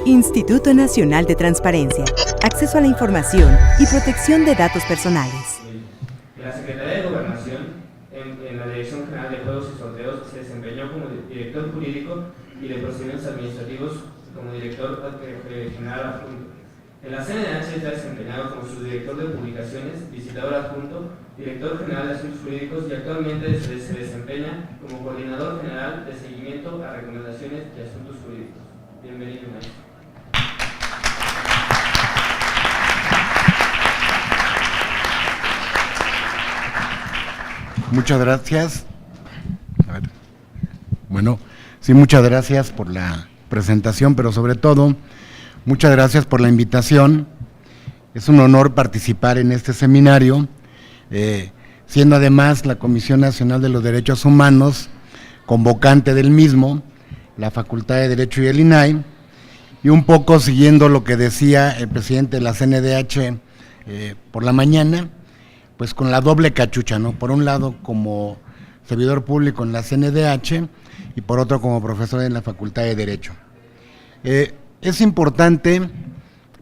Instituto Nacional de Transparencia, Acceso a la Información y Protección de Datos Personales. La Secretaría de Gobernación, en la Dirección General de Juegos y Sorteos, se desempeñó como director jurídico y de procedimientos administrativos como director general adjunto. En la CNDH está desempeñado como subdirector de publicaciones, visitador adjunto, director general de asuntos jurídicos y actualmente se desempeña como coordinador general de seguimiento a recomendaciones y asuntos jurídicos. Bienvenido, maestro. Muchas gracias. Bueno, sí, muchas gracias por la presentación, pero sobre todo, muchas gracias por la invitación. Es un honor participar en este seminario, siendo además la Comisión Nacional de los Derechos Humanos convocante del mismo, la Facultad de Derecho y el INAI, y un poco siguiendo lo que decía el presidente de la CNDH por la mañana, pues con la doble cachucha, ¿no? Por un lado como servidor público en la CNDH y por otro como profesor en la Facultad de Derecho. Es importante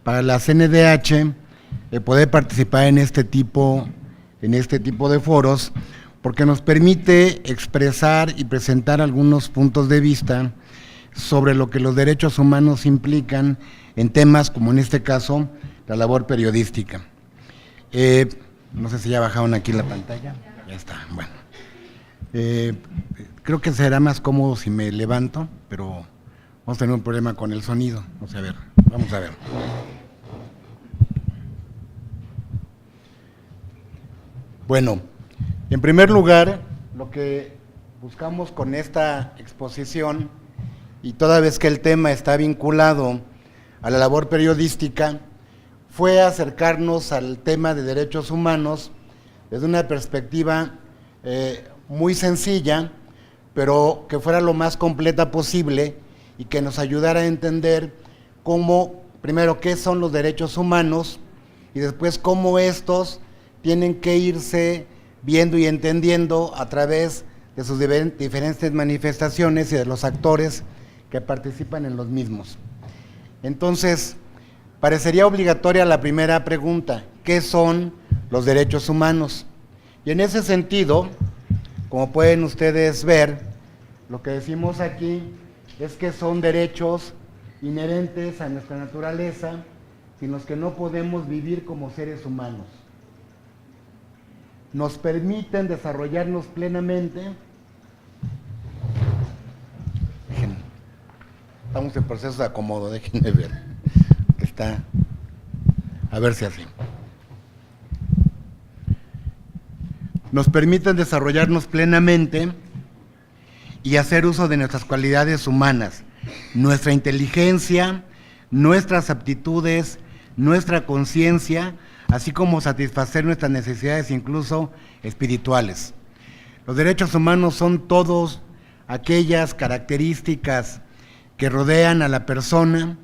para la CNDH poder participar en este tipo de foros porque nos permite expresar y presentar algunos puntos de vista sobre lo que los derechos humanos implican en temas como en este caso la labor periodística. No sé si ya bajaron aquí la pantalla. Ya está, bueno. Creo que será más cómodo si me levanto, pero vamos a tener un problema con el sonido. Vamos a ver. Bueno, en primer lugar, lo que buscamos con esta exposición, y toda vez que el tema está vinculado a la labor periodística, fue acercarnos al tema de derechos humanos desde una perspectiva muy sencilla, pero que fuera lo más completa posible y que nos ayudara a entender cómo, primero, qué son los derechos humanos y después cómo estos tienen que irse viendo y entendiendo a través de sus diferentes manifestaciones y de los actores que participan en los mismos. Entonces, parecería obligatoria la primera pregunta: ¿qué son los derechos humanos? Y en ese sentido, como pueden ustedes ver, lo que decimos aquí es que son derechos inherentes a nuestra naturaleza, sin los que no podemos vivir como seres humanos. Nos permiten desarrollarnos plenamente. Estamos en proceso de acomodo, déjenme ver. Está, a ver si así. Nos permiten desarrollarnos plenamente y hacer uso de nuestras cualidades humanas, nuestra inteligencia, nuestras aptitudes, nuestra conciencia, así como satisfacer nuestras necesidades incluso espirituales. Los derechos humanos son todas aquellas características que rodean a la persona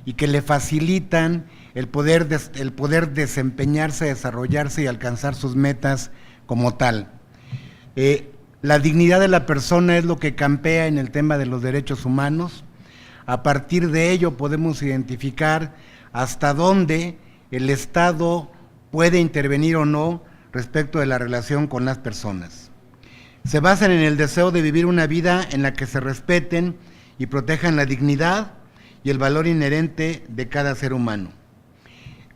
y que le facilitan el poder desempeñarse, desarrollarse y alcanzar sus metas como tal. La dignidad de la persona es lo que campea en el tema de los derechos humanos. A partir de ello podemos identificar hasta dónde el Estado puede intervenir o no respecto de la relación con las personas. Se basan en el deseo de vivir una vida en la que se respeten y protejan la dignidad y el valor inherente de cada ser humano.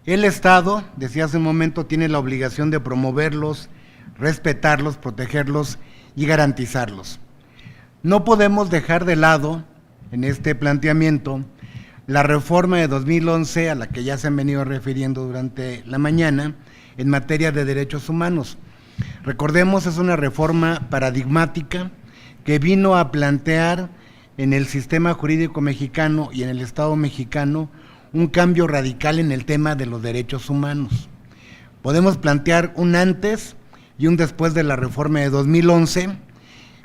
El Estado, decía hace un momento, tiene la obligación de promoverlos, respetarlos, protegerlos y garantizarlos. No podemos dejar de lado, en este planteamiento, la reforma de 2011, a la que ya se han venido refiriendo durante la mañana, en materia de derechos humanos. Recordemos, es una reforma paradigmática que vino a plantear en el sistema jurídico mexicano y en el Estado mexicano un cambio radical en el tema de los derechos humanos. Podemos plantear un antes y un después de la reforma de 2011,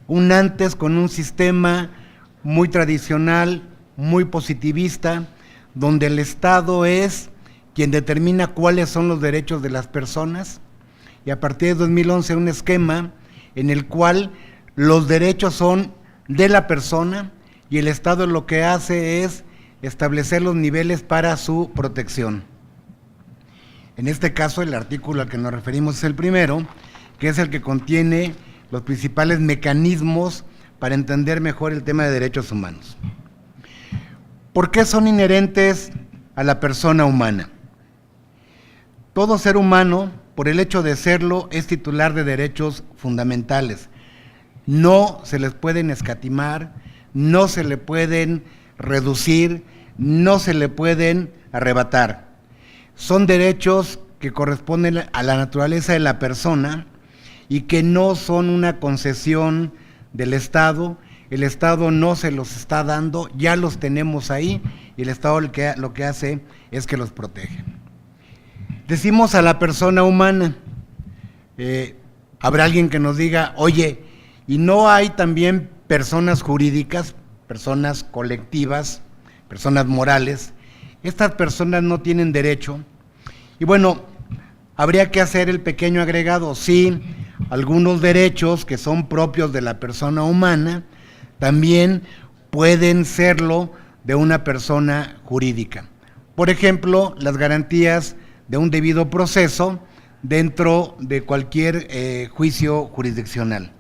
un antes con un sistema muy tradicional, muy positivista, donde el Estado es quien determina cuáles son los derechos de las personas, y a partir de 2011 un esquema en el cual los derechos son de la persona y el Estado lo que hace es establecer los niveles para su protección. En este caso, el artículo al que nos referimos es el primero, que es el que contiene los principales mecanismos para entender mejor el tema de derechos humanos. ¿Por qué son inherentes a la persona humana? Todo ser humano, por el hecho de serlo, es titular de derechos fundamentales. No se les pueden escatimar, no se le pueden reducir, no se le pueden arrebatar. Son derechos que corresponden a la naturaleza de la persona y que no son una concesión del Estado. El Estado no se los está dando, ya los tenemos ahí, y el Estado lo que hace es que los protege. Decimos a la persona humana, habrá alguien que nos diga, oye, ¿y no hay también personas jurídicas, personas colectivas, personas morales? Estas personas no tienen derecho. Y bueno, habría que hacer el pequeño agregado, sí, algunos derechos que son propios de la persona humana también pueden serlo de una persona jurídica. Por ejemplo, las garantías de un debido proceso dentro de cualquier juicio jurisdiccional.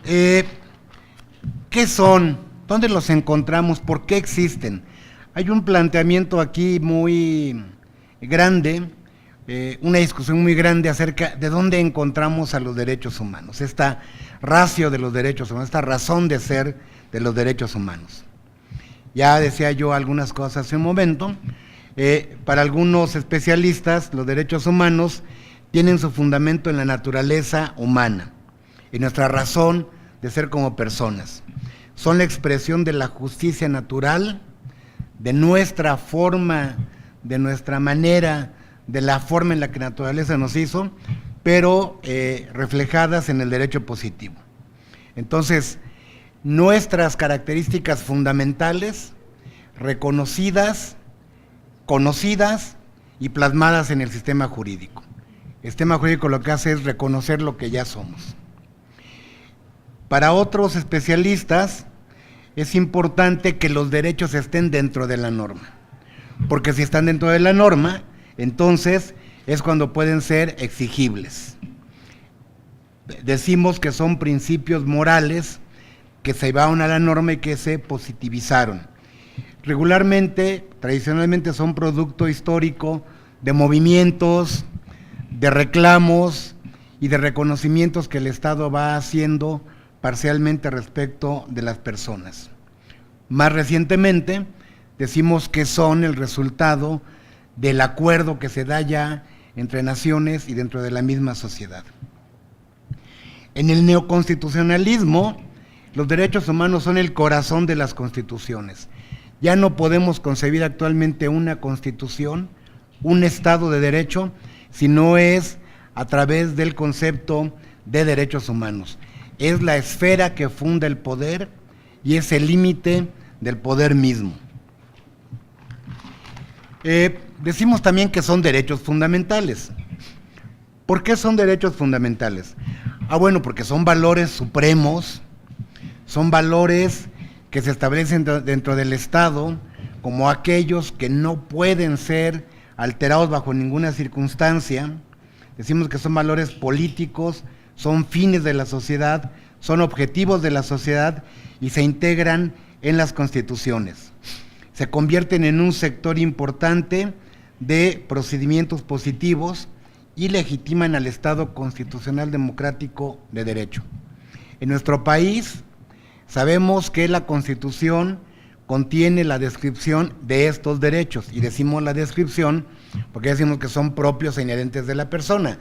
¿Qué son? ¿Dónde los encontramos? ¿Por qué existen? Hay un planteamiento aquí muy grande, una discusión muy grande acerca de dónde encontramos a los derechos humanos, esta ratio de los derechos humanos, esta razón de ser de los derechos humanos. Ya decía yo algunas cosas hace un momento. Para algunos especialistas, los derechos humanos tienen su fundamento en la naturaleza humana, en nuestra razón de ser como personas. Son la expresión de la justicia natural, de nuestra forma, de nuestra manera, de la forma en la que la naturaleza nos hizo, pero reflejadas en el derecho positivo. Entonces, nuestras características fundamentales, reconocidas, conocidas y plasmadas en el sistema jurídico. El sistema jurídico lo que hace es reconocer lo que ya somos. Para otros especialistas es importante que los derechos estén dentro de la norma, porque si están dentro de la norma, entonces es cuando pueden ser exigibles. Decimos que son principios morales que se llevaron a la norma y que se positivizaron. Regularmente, tradicionalmente son producto histórico de movimientos, de reclamos y de reconocimientos que el Estado va haciendo parcialmente respecto de las personas. Más recientemente, decimos que son el resultado del acuerdo que se da ya entre naciones y dentro de la misma sociedad. En el neoconstitucionalismo, los derechos humanos son el corazón de las constituciones. Ya no podemos concebir actualmente una constitución, un Estado de derecho, si no es a través del concepto de derechos humanos. Es la esfera que funda el poder y es el límite del poder mismo. Decimos también que son derechos fundamentales. ¿Por qué son derechos fundamentales? Bueno, porque son valores supremos, son valores que se establecen dentro del Estado como aquellos que no pueden ser alterados bajo ninguna circunstancia. Decimos que son valores políticos, son fines de la sociedad, son objetivos de la sociedad y se integran en las constituciones. Se convierten en un sector importante de procedimientos positivos y legitiman al Estado constitucional democrático de derecho. En nuestro país sabemos que la Constitución contiene la descripción de estos derechos, y decimos la descripción porque decimos que son propios e inherentes de la persona.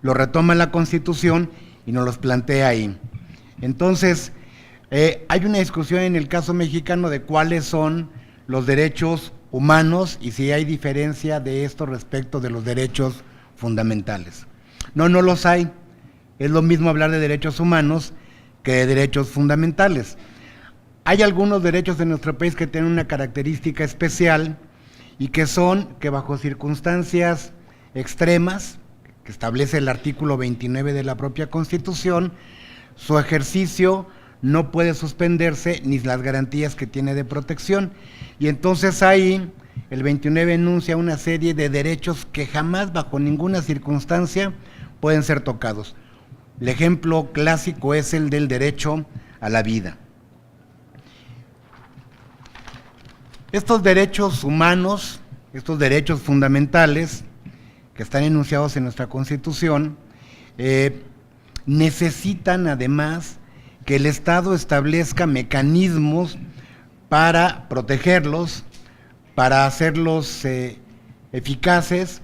Lo retoma la Constitución y nos los plantea ahí. Entonces, hay una discusión en el caso mexicano de cuáles son los derechos humanos y si hay diferencia de esto respecto de los derechos fundamentales. No los hay. Es lo mismo hablar de derechos humanos que de derechos fundamentales. Hay algunos derechos en nuestro país que tienen una característica especial y que son que bajo circunstancias extremas, que establece el artículo 29 de la propia Constitución, su ejercicio no puede suspenderse ni las garantías que tiene de protección. Y entonces ahí el 29 enuncia una serie de derechos que jamás, bajo ninguna circunstancia, pueden ser tocados. El ejemplo clásico es el del derecho a la vida. Estos derechos humanos, estos derechos fundamentales que están enunciados en nuestra Constitución, necesitan además que el Estado establezca mecanismos para protegerlos, para hacerlos eficaces,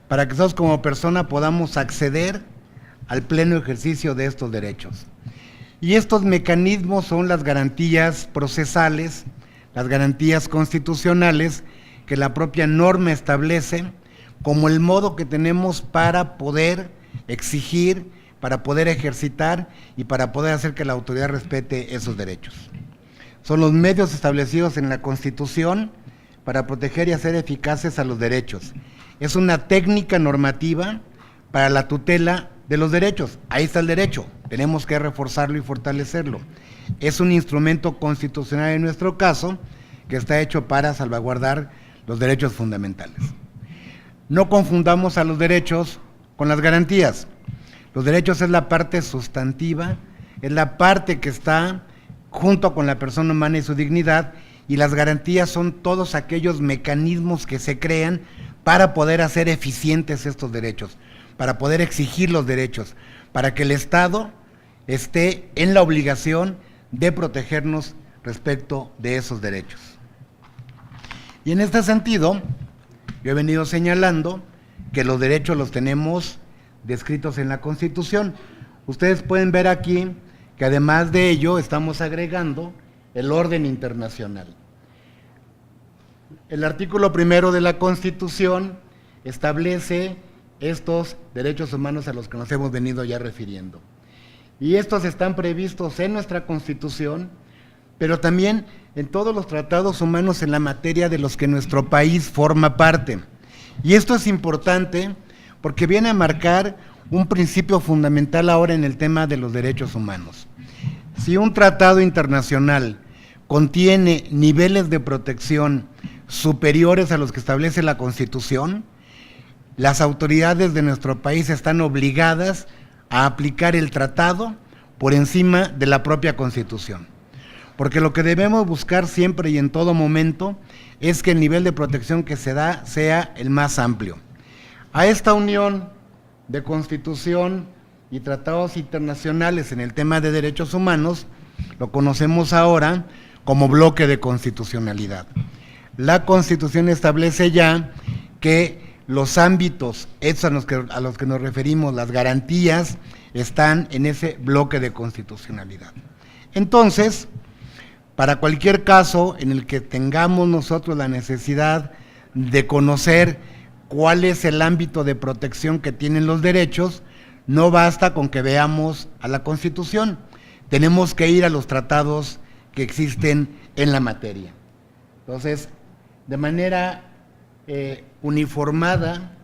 para que nosotros como persona podamos acceder al pleno ejercicio de estos derechos. Y estos mecanismos son las garantías procesales, las garantías constitucionales que la propia norma establece como el modo que tenemos para poder exigir, para poder ejercitar y para poder hacer que la autoridad respete esos derechos. Son los medios establecidos en la Constitución para proteger y hacer eficaces a los derechos. Es una técnica normativa para la tutela de los derechos. Ahí está el derecho, tenemos que reforzarlo y fortalecerlo. Es un instrumento constitucional en nuestro caso que está hecho para salvaguardar los derechos fundamentales. No confundamos a los derechos con las garantías. Los derechos es la parte sustantiva, es la parte que está junto con la persona humana y su dignidad, y las garantías son todos aquellos mecanismos que se crean para poder hacer eficientes estos derechos, para poder exigir los derechos, para que el Estado esté en la obligación de protegernos respecto de esos derechos. Y en este sentido, yo he venido señalando que los derechos los tenemos descritos en la Constitución. Ustedes pueden ver aquí que además de ello estamos agregando el orden internacional. El artículo 1 de la Constitución establece estos derechos humanos a los que nos hemos venido ya refiriendo. Y estos están previstos en nuestra Constitución, pero también en todos los tratados humanos en la materia de los que nuestro país forma parte. Y esto es importante porque viene a marcar un principio fundamental ahora en el tema de los derechos humanos. Si un tratado internacional contiene niveles de protección superiores a los que establece la Constitución, las autoridades de nuestro país están obligadas a aplicar el tratado por encima de la propia Constitución. Porque lo que debemos buscar siempre y en todo momento es que el nivel de protección que se da sea el más amplio. A esta unión de Constitución y tratados internacionales en el tema de derechos humanos lo conocemos ahora como bloque de constitucionalidad. La Constitución establece ya que los ámbitos esos a los que nos referimos, las garantías, están en ese bloque de constitucionalidad. Entonces, para cualquier caso en el que tengamos nosotros la necesidad de conocer cuál es el ámbito de protección que tienen los derechos, no basta con que veamos a la Constitución, tenemos que ir a los tratados que existen en la materia. Entonces, de manera uniformada,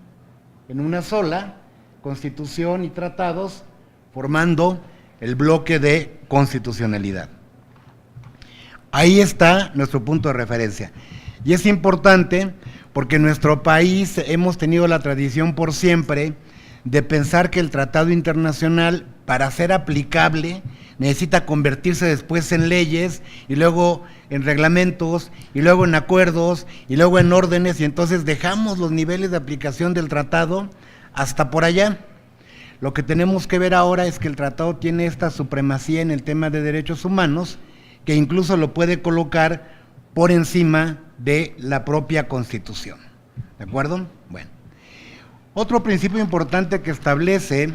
en una sola, Constitución y tratados, formando el bloque de constitucionalidad. Ahí está nuestro punto de referencia. Y es importante porque en nuestro país hemos tenido la tradición por siempre de pensar que el tratado internacional, para ser aplicable, necesita convertirse después en leyes, y luego en reglamentos, y luego en acuerdos, y luego en órdenes, y entonces dejamos los niveles de aplicación del tratado hasta por allá. Lo que tenemos que ver ahora es que el tratado tiene esta supremacía en el tema de derechos humanos, que incluso lo puede colocar por encima de la propia Constitución. ¿De acuerdo? Bueno. Otro principio importante que establece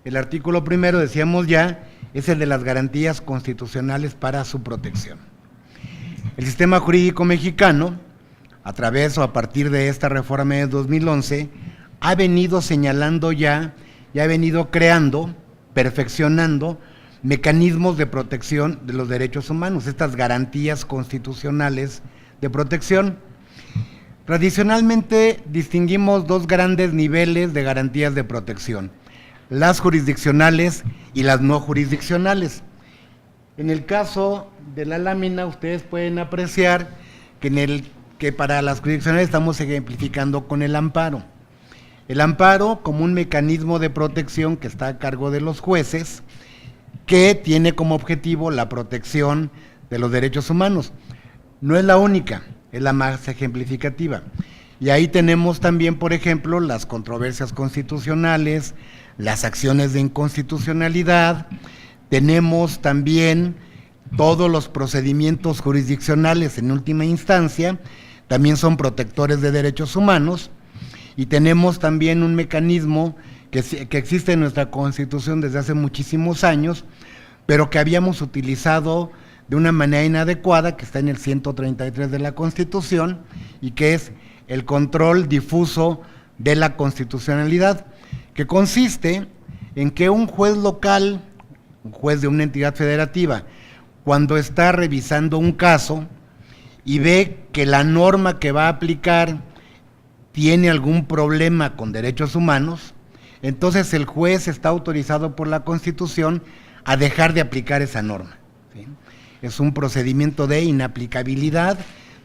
el artículo 1, decíamos ya, es el de las garantías constitucionales para su protección. El sistema jurídico mexicano, a través o a partir de esta reforma de 2011, ha venido señalando ya y ha venido creando, perfeccionando mecanismos de protección de los derechos humanos, estas garantías constitucionales de protección. Tradicionalmente distinguimos dos grandes niveles de garantías de protección, las jurisdiccionales y las no jurisdiccionales. En el caso de la lámina, ustedes pueden apreciar que para las jurisdicciones estamos ejemplificando con el amparo. El amparo como un mecanismo de protección que está a cargo de los jueces, que tiene como objetivo la protección de los derechos humanos. No es la única, es la más ejemplificativa. Y ahí tenemos también, por ejemplo, las controversias constitucionales, las acciones de inconstitucionalidad, tenemos también todos los procedimientos jurisdiccionales en última instancia, también son protectores de derechos humanos, y tenemos también un mecanismo que existe en nuestra Constitución desde hace muchísimos años, pero que habíamos utilizado de una manera inadecuada, que está en el 133 de la Constitución, y que es el control difuso de la constitucionalidad, que consiste en que un juez local, un juez de una entidad federativa, cuando está revisando un caso y ve que la norma que va a aplicar tiene algún problema con derechos humanos, entonces el juez está autorizado por la Constitución a dejar de aplicar esa norma, ¿sí? Es un procedimiento de inaplicabilidad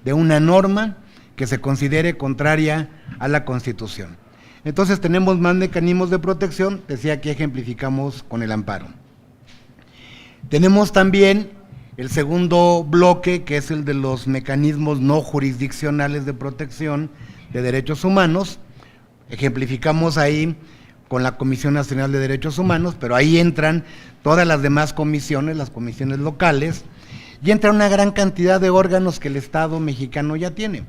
de una norma que se considere contraria a la Constitución. Entonces tenemos más mecanismos de protección, decía que ejemplificamos con el amparo. Tenemos también el segundo bloque, que es el de los mecanismos no jurisdiccionales de protección de derechos humanos. Ejemplificamos ahí con la Comisión Nacional de Derechos Humanos, pero ahí entran todas las demás comisiones, las comisiones locales, y entra una gran cantidad de órganos que el Estado mexicano ya tiene.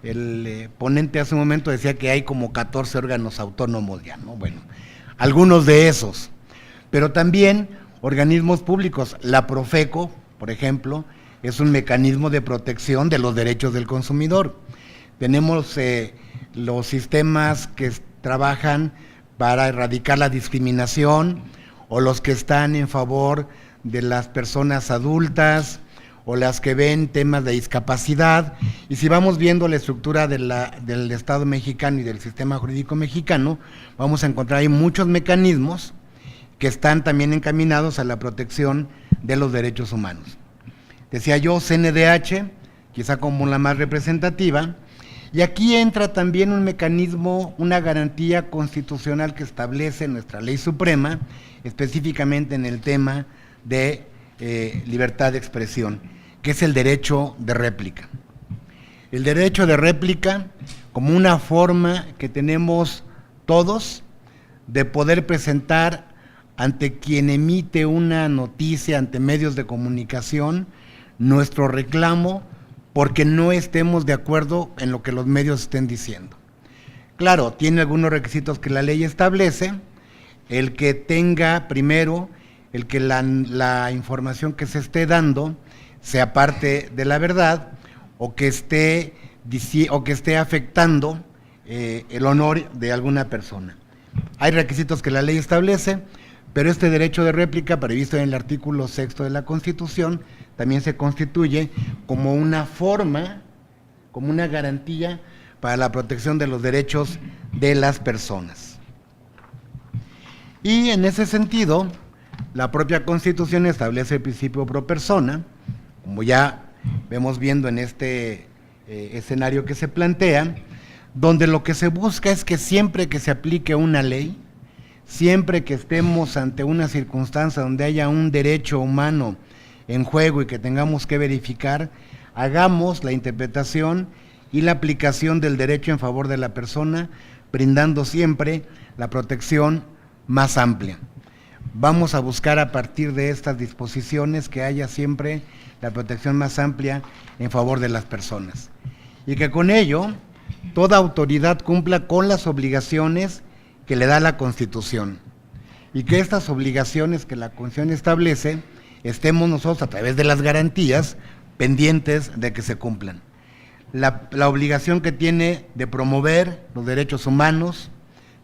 El ponente hace un momento decía que hay como 14 órganos autónomos ya, ¿no? Bueno, algunos de esos, pero también organismos públicos. La Profeco, por ejemplo, es un mecanismo de protección de los derechos del consumidor. Tenemos los sistemas que trabajan para erradicar la discriminación, o los que están en favor de las personas adultas, o las que ven temas de discapacidad. Y si vamos viendo la estructura del Estado mexicano y del sistema jurídico mexicano, vamos a encontrar ahí muchos mecanismos que están también encaminados a la protección de los derechos humanos. Decía yo, CNDH, quizá como la más representativa, y aquí entra también un mecanismo, una garantía constitucional que establece nuestra ley suprema, específicamente en el tema de libertad de expresión, que es el derecho de réplica. El derecho de réplica como una forma que tenemos todos de poder presentar ante quien emite una noticia, ante medios de comunicación, nuestro reclamo porque no estemos de acuerdo en lo que los medios estén diciendo. Claro, tiene algunos requisitos que la ley establece, el que tenga primero, el que la información que se esté dando sea parte de la verdad, o que esté afectando el honor de alguna persona. Hay requisitos que la ley establece, pero este derecho de réplica, previsto en el artículo 6 de la Constitución, también se constituye como una forma, como una garantía para la protección de los derechos de las personas. Y en ese sentido, la propia Constitución establece el principio pro persona, como ya vemos viendo en este escenario que se plantea, donde lo que se busca es que siempre que se aplique una ley, siempre que estemos ante una circunstancia donde haya un derecho humano en juego y que tengamos que verificar, hagamos la interpretación y la aplicación del derecho en favor de la persona, brindando siempre la protección más amplia. Vamos a buscar a partir de estas disposiciones que haya siempre la protección más amplia en favor de las personas. Y que con ello toda autoridad cumpla con las obligaciones que le da la Constitución. Y que estas obligaciones que la Constitución establece, estemos nosotros a través de las garantías pendientes de que se cumplan. La obligación que tiene de promover los derechos humanos,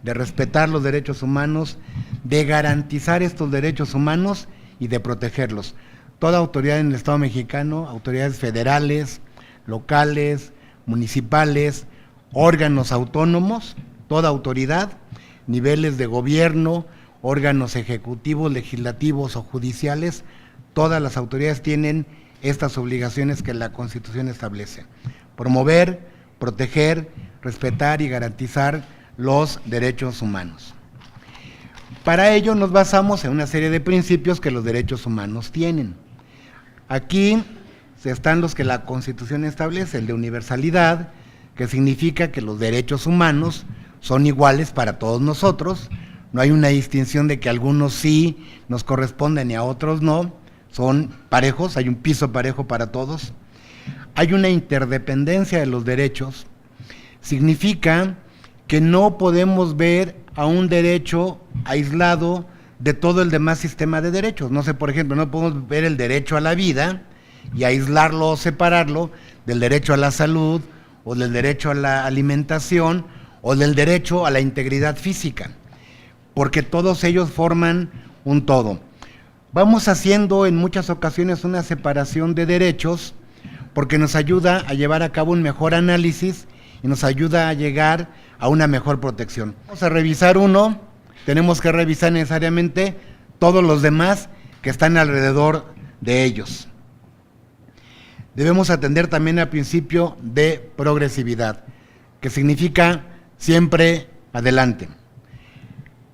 de respetar los derechos humanos, de garantizar estos derechos humanos y de protegerlos. Toda autoridad en el Estado mexicano, autoridades federales, locales, municipales, órganos autónomos, toda autoridad, niveles de gobierno, órganos ejecutivos, legislativos o judiciales, todas las autoridades tienen estas obligaciones que la Constitución establece: promover, proteger, respetar y garantizar los derechos humanos. Para ello nos basamos en una serie de principios que los derechos humanos tienen. Aquí están los que la Constitución establece: el de universalidad, que significa que los derechos humanos son iguales para todos nosotros, no hay una distinción de que a algunos sí nos corresponden y a otros no, son parejos, hay un piso parejo para todos. Hay una interdependencia de los derechos, significa que no podemos ver a un derecho aislado de todo el demás sistema de derechos. No sé, por ejemplo, no podemos ver el derecho a la vida y aislarlo o separarlo del derecho a la salud, o del derecho a la alimentación, o del derecho a la integridad física, porque todos ellos forman un todo. Vamos haciendo en muchas ocasiones una separación de derechos porque nos ayuda a llevar a cabo un mejor análisis y nos ayuda a llegar a una mejor protección. Vamos a revisar uno, tenemos que revisar necesariamente todos los demás que están alrededor de ellos. Debemos atender también al principio de progresividad, que significa siempre adelante.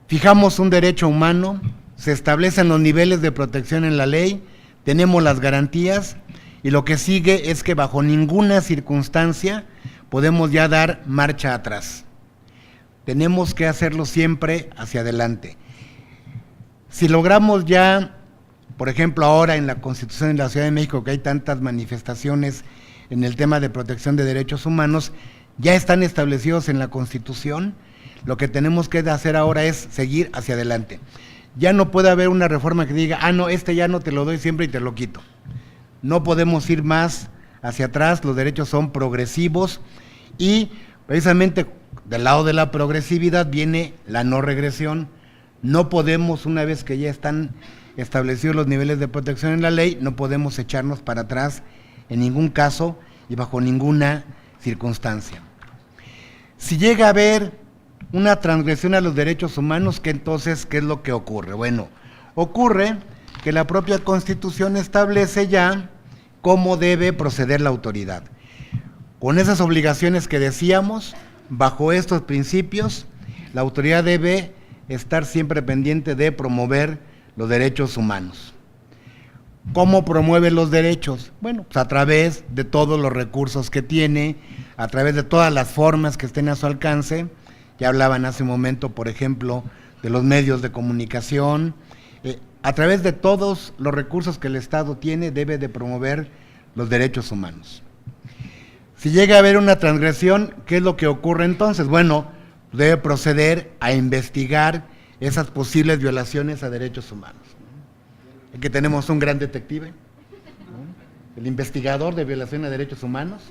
Fijamos un derecho humano, se establecen los niveles de protección en la ley, tenemos las garantías y lo que sigue es que bajo ninguna circunstancia podemos ya dar marcha atrás. Tenemos que hacerlo siempre hacia adelante. Si logramos ya, por ejemplo, ahora en la Constitución de la Ciudad de México, que hay tantas manifestaciones en el tema de protección de derechos humanos, ya están establecidos en la Constitución, lo que tenemos que hacer ahora es seguir hacia adelante. Ya no puede haber una reforma que diga, no, ya no te lo doy siempre y te lo quito. No podemos ir más hacia atrás, los derechos son progresivos y precisamente del lado de la progresividad viene la no regresión. No podemos, una vez que ya están establecidos los niveles de protección en la ley, no podemos echarnos para atrás en ningún caso y bajo ninguna circunstancia. Si llega a haber una transgresión a los derechos humanos, ¿qué es lo que ocurre? Bueno, ocurre que la propia Constitución establece ya cómo debe proceder la autoridad. Con esas obligaciones que decíamos, bajo estos principios, la autoridad debe estar siempre pendiente de promover los derechos humanos. ¿Cómo promueve los derechos? Bueno, pues a través de todos los recursos que tiene, a través de todas las formas que estén a su alcance. Ya hablaban hace un momento, por ejemplo, de los medios de comunicación. A través de todos los recursos que el Estado tiene, debe de promover los derechos humanos. Si llega a haber una transgresión, ¿qué es lo que ocurre entonces? Bueno, debe proceder a investigar esas posibles violaciones a derechos humanos. Aquí tenemos un gran detective, ¿no? El investigador de violación a derechos humanos.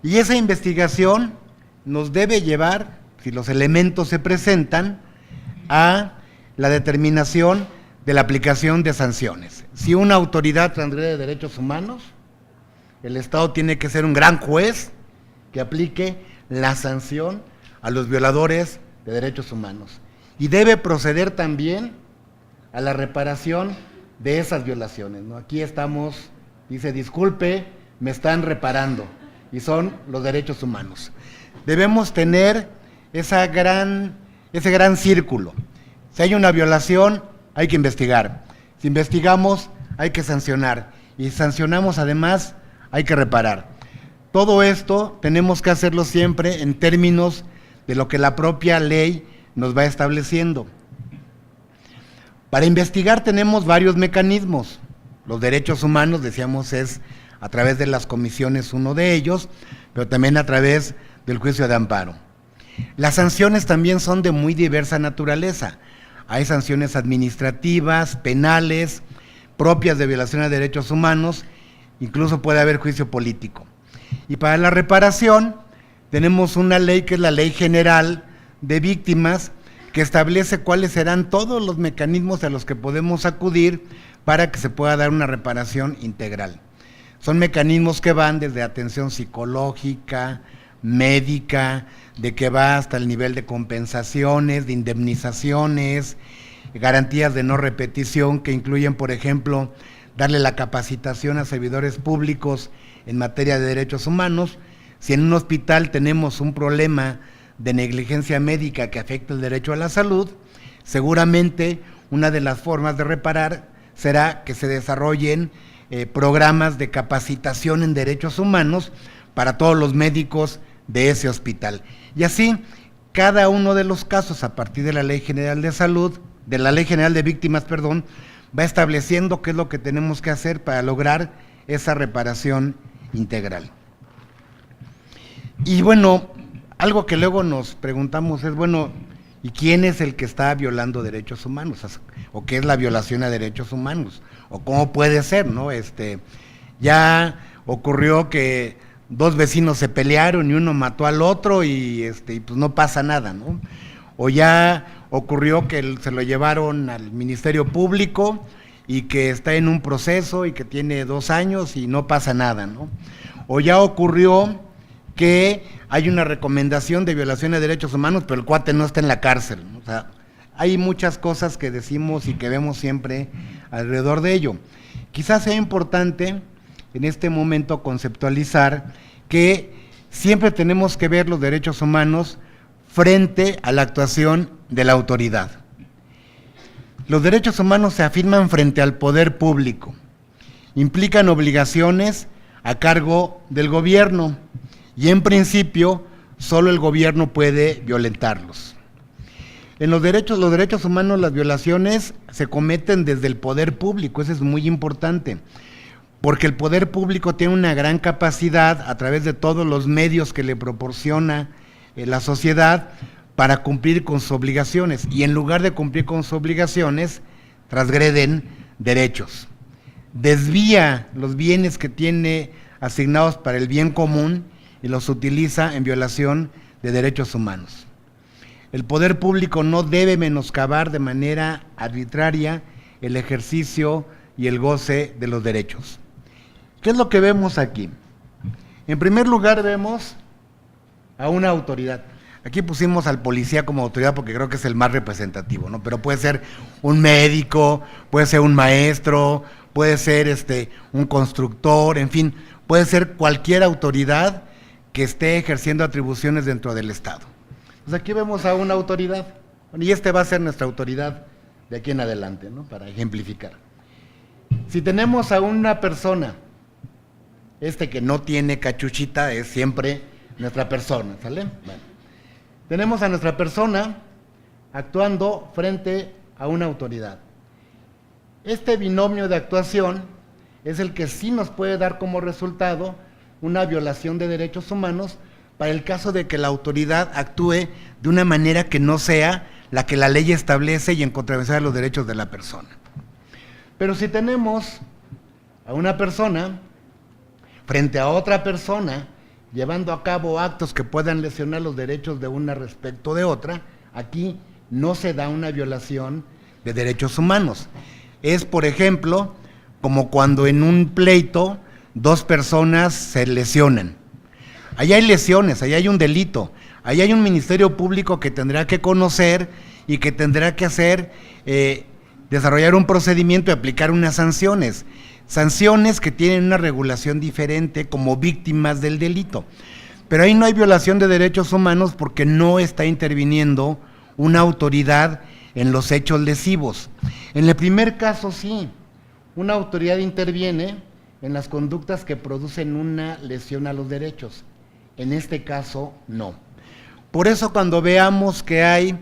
Y esa investigación nos debe llevar, si los elementos se presentan, a la determinación de la aplicación de sanciones. Si una autoridad transgrede derechos humanos, el Estado tiene que ser un gran juez que aplique la sanción a los violadores de derechos humanos. Y debe proceder también a la reparación de esas violaciones, ¿no? Aquí estamos, dice, disculpe, me están reparando, y son los derechos humanos. Debemos tener ese gran círculo. Si hay una violación, hay que investigar. Si investigamos, hay que sancionar. Y si sancionamos, además, hay que reparar. Todo esto tenemos que hacerlo siempre en términos de lo que la propia ley nos va estableciendo. Para investigar tenemos varios mecanismos. Los derechos humanos, decíamos, es a través de las comisiones uno de ellos, pero también a través del juicio de amparo. Las sanciones también son de muy diversa naturaleza. Hay sanciones administrativas, penales, propias de violación a derechos humanos, incluso puede haber juicio político. Y para la reparación tenemos una ley que es la Ley General de Víctimas, que establece cuáles serán todos los mecanismos a los que podemos acudir para que se pueda dar una reparación integral. Son mecanismos que van desde atención psicológica, médica, de que va hasta el nivel de compensaciones, de indemnizaciones, garantías de no repetición que incluyen, por ejemplo, darle la capacitación a servidores públicos en materia de derechos humanos. Si en un hospital tenemos un problema de negligencia médica que afecta el derecho a la salud, seguramente una de las formas de reparar será que se desarrollen programas de capacitación en derechos humanos para todos los médicos de ese hospital. Y así, cada uno de los casos, a partir de la Ley General de Salud, de la Ley General de Víctimas, perdón, va estableciendo qué es lo que tenemos que hacer para lograr esa reparación integral. Y bueno, algo que luego nos preguntamos es, bueno, ¿y quién es el que está violando derechos humanos? ¿O qué es la violación a derechos humanos? ¿O cómo puede ser, no? Ya ocurrió que dos vecinos se pelearon y uno mató al otro y pues no pasa nada, ¿no? O ya ocurrió que se lo llevaron al Ministerio Público y que está en un proceso y que tiene 2 años y no pasa nada, ¿no? O ya ocurrió que hay una recomendación de violación de derechos humanos, pero el cuate no está en la cárcel, ¿no? O sea, hay muchas cosas que decimos y que vemos siempre alrededor de ello. Quizás sea importante en este momento conceptualizar que siempre tenemos que ver los derechos humanos frente a la actuación de la autoridad. Los derechos humanos se afirman frente al poder público, implican obligaciones a cargo del gobierno y en principio solo el gobierno puede violentarlos. En los derechos humanos las violaciones se cometen desde el poder público, eso es muy importante, porque el poder público tiene una gran capacidad a través de todos los medios que le proporciona la sociedad para cumplir con sus obligaciones, y en lugar de cumplir con sus obligaciones, transgreden derechos. Desvía los bienes que tiene asignados para el bien común y los utiliza en violación de derechos humanos. El poder público no debe menoscabar de manera arbitraria el ejercicio y el goce de los derechos. ¿Qué es lo que vemos aquí? En primer lugar vemos a una autoridad. Aquí pusimos al policía como autoridad porque creo que es el más representativo, ¿no? Pero puede ser un médico, puede ser un maestro, puede ser un constructor, en fin, puede ser cualquier autoridad que esté ejerciendo atribuciones dentro del Estado. Pues aquí vemos a una autoridad, y va a ser nuestra autoridad de aquí en adelante, ¿no? Para ejemplificar. Si tenemos a una persona, que no tiene cachuchita es siempre nuestra persona, ¿sale? Bueno, tenemos a nuestra persona actuando frente a una autoridad. Este binomio de actuación es el que sí nos puede dar como resultado una violación de derechos humanos para el caso de que la autoridad actúe de una manera que no sea la que la ley establece y en contravención de los derechos de la persona. Pero si tenemos a una persona frente a otra persona llevando a cabo actos que puedan lesionar los derechos de una respecto de otra, aquí no se da una violación de derechos humanos. Es, por ejemplo, como cuando en un pleito 2 personas se lesionan. Ahí hay lesiones, ahí hay un delito, ahí hay un ministerio público que tendrá que conocer y que tendrá que hacer, desarrollar un procedimiento y aplicar unas sanciones que tienen una regulación diferente como víctimas del delito. Pero ahí no hay violación de derechos humanos porque no está interviniendo una autoridad en los hechos lesivos. En el primer caso sí, una autoridad interviene en las conductas que producen una lesión a los derechos. En este caso, no. Por eso cuando veamos que hay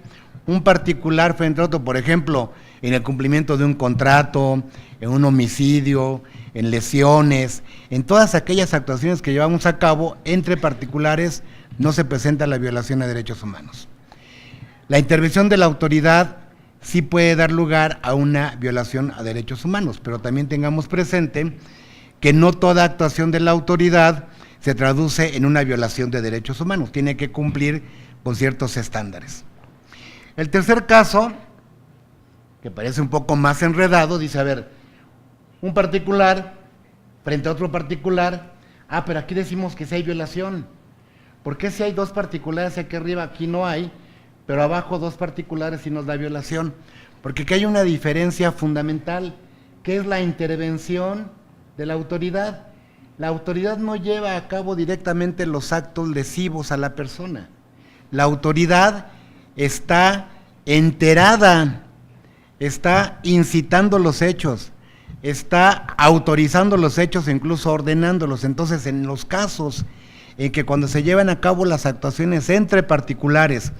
un particular frente a otro, por ejemplo, en el cumplimiento de un contrato, en un homicidio, en lesiones, en todas aquellas actuaciones que llevamos a cabo entre particulares, no se presenta la violación a derechos humanos. La intervención de la autoridad sí puede dar lugar a una violación a derechos humanos, pero también tengamos presente que no toda actuación de la autoridad se traduce en una violación de derechos humanos, tiene que cumplir con ciertos estándares. El tercer caso, que parece un poco más enredado, dice, a ver, un particular frente a otro particular, pero aquí decimos que sí hay violación. ¿Por qué si hay 2 particulares aquí arriba, aquí no hay? pero abajo 2 particulares sí nos da violación, porque aquí hay una diferencia fundamental, que es la intervención de la autoridad. La autoridad no lleva a cabo directamente los actos lesivos a la persona. La autoridad está enterada, está incitando los hechos, está autorizando los hechos e incluso ordenándolos. Entonces, en los casos en que cuando se llevan a cabo las actuaciones entre particulares,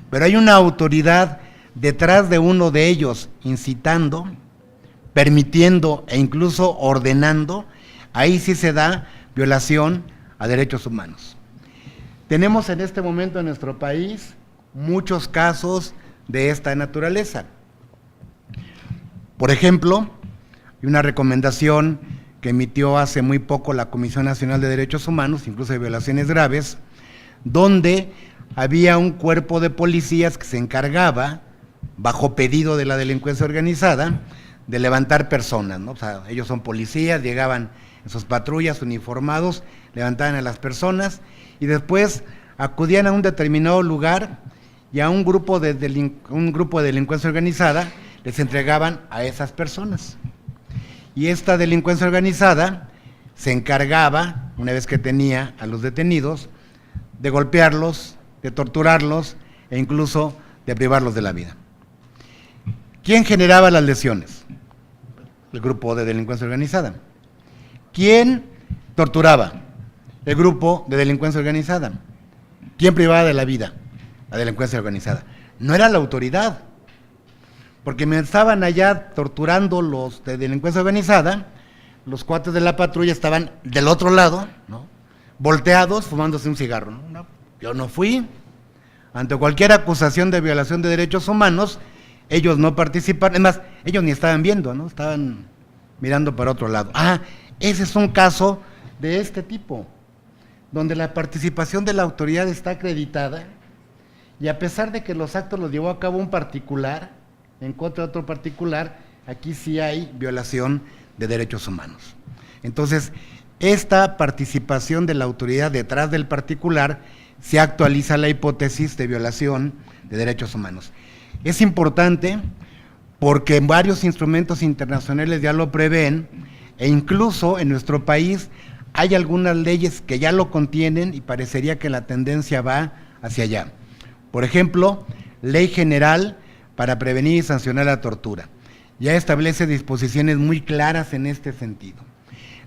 pero hay una autoridad detrás de uno de ellos incitando, permitiendo e incluso ordenando, ahí sí se da violación a derechos humanos. Tenemos en este momento en nuestro país muchos casos de esta naturaleza. Por ejemplo, hay una recomendación que emitió hace muy poco la Comisión Nacional de Derechos Humanos, incluso de violaciones graves, donde había un cuerpo de policías que se encargaba, bajo pedido de la delincuencia organizada, de levantar personas, ¿no? O sea, ellos son policías, llegaban en sus patrullas uniformados, levantaban a las personas y después acudían a un determinado lugar y a un grupo de delincuencia organizada les entregaban a esas personas. Y esta delincuencia organizada se encargaba, una vez que tenía a los detenidos, de golpearlos, de torturarlos e incluso de privarlos de la vida. ¿Quién generaba las lesiones? El grupo de delincuencia organizada. ¿Quién torturaba? El grupo de delincuencia organizada. ¿Quién privaba de la vida? La delincuencia organizada. No era la autoridad, porque me estaban allá torturando los de delincuencia organizada, los cuates de la patrulla estaban del otro lado, ¿no?, volteados, fumándose un cigarro. No, yo no fui. Ante cualquier acusación de violación de derechos humanos, ellos no participaron, es más, ellos ni estaban viendo, ¿no?, estaban mirando para otro lado. Ese es un caso de este tipo, donde la participación de la autoridad está acreditada, y a pesar de que los actos los llevó a cabo un particular, en contra de otro particular, aquí sí hay violación de derechos humanos. Entonces, esta participación de la autoridad detrás del particular se actualiza la hipótesis de violación de derechos humanos. Es importante porque varios instrumentos internacionales ya lo prevén, e incluso en nuestro país hay algunas leyes que ya lo contienen y parecería que la tendencia va hacia allá. Por ejemplo, Ley General para prevenir y sancionar la tortura. Ya establece disposiciones muy claras en este sentido.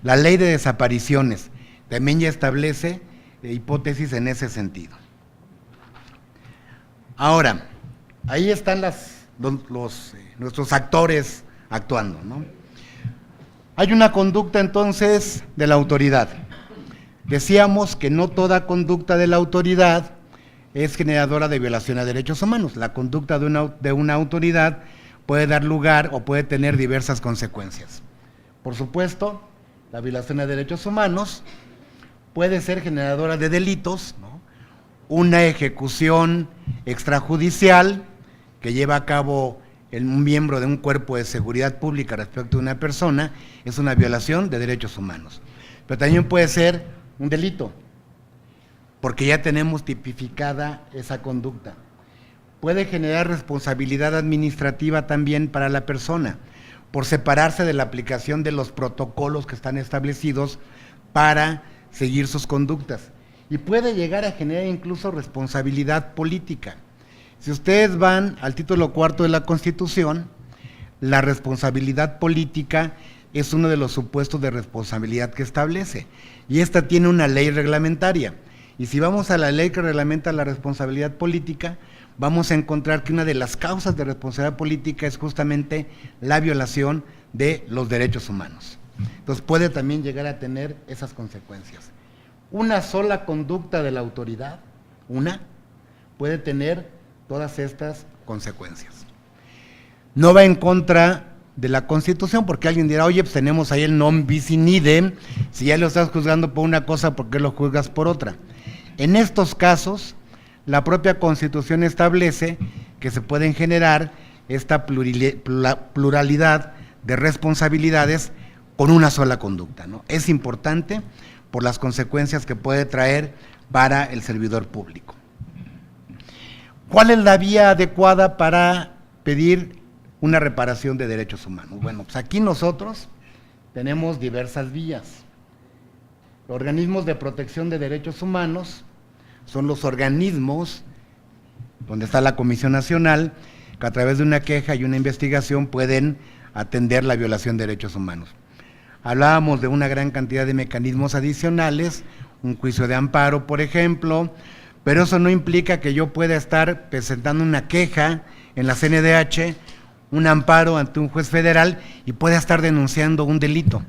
La Ley de Desapariciones también ya establece hipótesis en ese sentido. Ahora, ahí están nuestros actores actuando, ¿no? Hay una conducta entonces de la autoridad. Decíamos que no toda conducta de la autoridad es generadora de violación a derechos humanos. La conducta de una autoridad puede dar lugar o puede tener diversas consecuencias. Por supuesto, la violación a derechos humanos puede ser generadora de delitos, ¿no? Una ejecución extrajudicial que lleva a cabo un miembro de un cuerpo de seguridad pública respecto a una persona es una violación de derechos humanos. Pero también puede ser un delito, porque ya tenemos tipificada esa conducta. Puede generar responsabilidad administrativa también para la persona, por separarse de la aplicación de los protocolos que están establecidos para seguir sus conductas. Y puede llegar a generar incluso responsabilidad política. Si ustedes van al título 4 de la Constitución, la responsabilidad política es uno de los supuestos de responsabilidad que establece, y esta tiene una ley reglamentaria. Y si vamos a la ley que reglamenta la responsabilidad política, vamos a encontrar que una de las causas de responsabilidad política es justamente la violación de los derechos humanos. Entonces puede también llegar a tener esas consecuencias. Una sola conducta de la autoridad, puede tener todas estas consecuencias. No va en contra de la Constitución, porque alguien dirá, oye, pues tenemos ahí el non bis in idem, si ya lo estás juzgando por una cosa, ¿por qué lo juzgas por otra? En estos casos, la propia Constitución establece que se pueden generar esta pluralidad de responsabilidades con una sola conducta, ¿no? Es importante por las consecuencias que puede traer para el servidor público. ¿Cuál es la vía adecuada para pedir una reparación de derechos humanos? Bueno, pues aquí nosotros tenemos diversas vías. Los organismos de protección de derechos humanos son los organismos donde está la Comisión Nacional, que a través de una queja y una investigación pueden atender la violación de derechos humanos. Hablábamos de una gran cantidad de mecanismos adicionales, un juicio de amparo, por ejemplo, pero eso no implica que yo pueda estar presentando una queja en la CNDH, un amparo ante un juez federal y pueda estar denunciando un delito.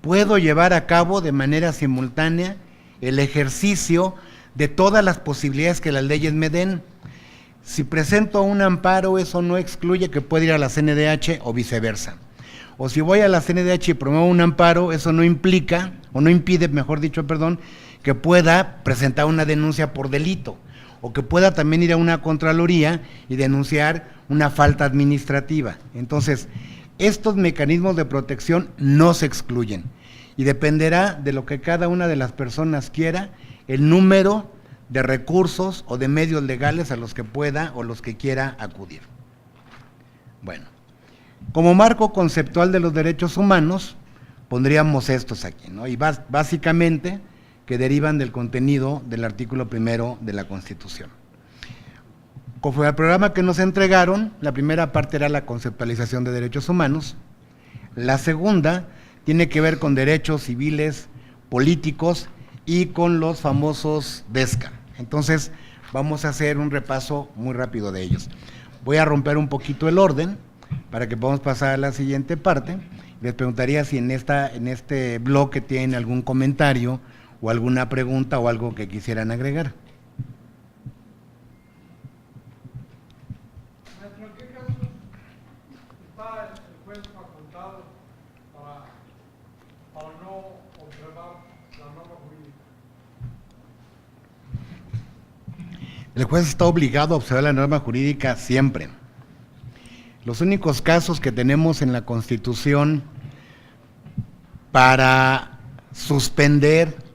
Puedo llevar a cabo de manera simultánea el ejercicio de todas las posibilidades que las leyes me den. Si presento un amparo, eso no excluye que pueda ir a la CNDH o viceversa. O si voy a la CNDH y promuevo un amparo, eso no implica, o no impide, mejor dicho, perdón, que pueda presentar una denuncia por delito, o que pueda también ir a una Contraloría y denunciar una falta administrativa. Entonces, estos mecanismos de protección no se excluyen, y dependerá de lo que cada una de las personas quiera, el número de recursos o de medios legales a los que pueda o los que quiera acudir. Bueno, como marco conceptual de los derechos humanos, pondríamos estos aquí, ¿no? Y básicamente que derivan del contenido del artículo 1 de la Constitución. Conforme al programa que nos entregaron, la primera parte era la conceptualización de derechos humanos, la segunda tiene que ver con derechos civiles, políticos y con los famosos DESCA. Entonces, vamos a hacer un repaso muy rápido de ellos. Voy a romper un poquito el orden para que podamos pasar a la siguiente parte. Les preguntaría si en este bloque tienen algún comentario o alguna pregunta o algo que quisieran agregar. ¿En qué casos está el juez facultado para no observar la norma jurídica? El juez está obligado a observar la norma jurídica siempre. Los únicos casos que tenemos en la Constitución para suspender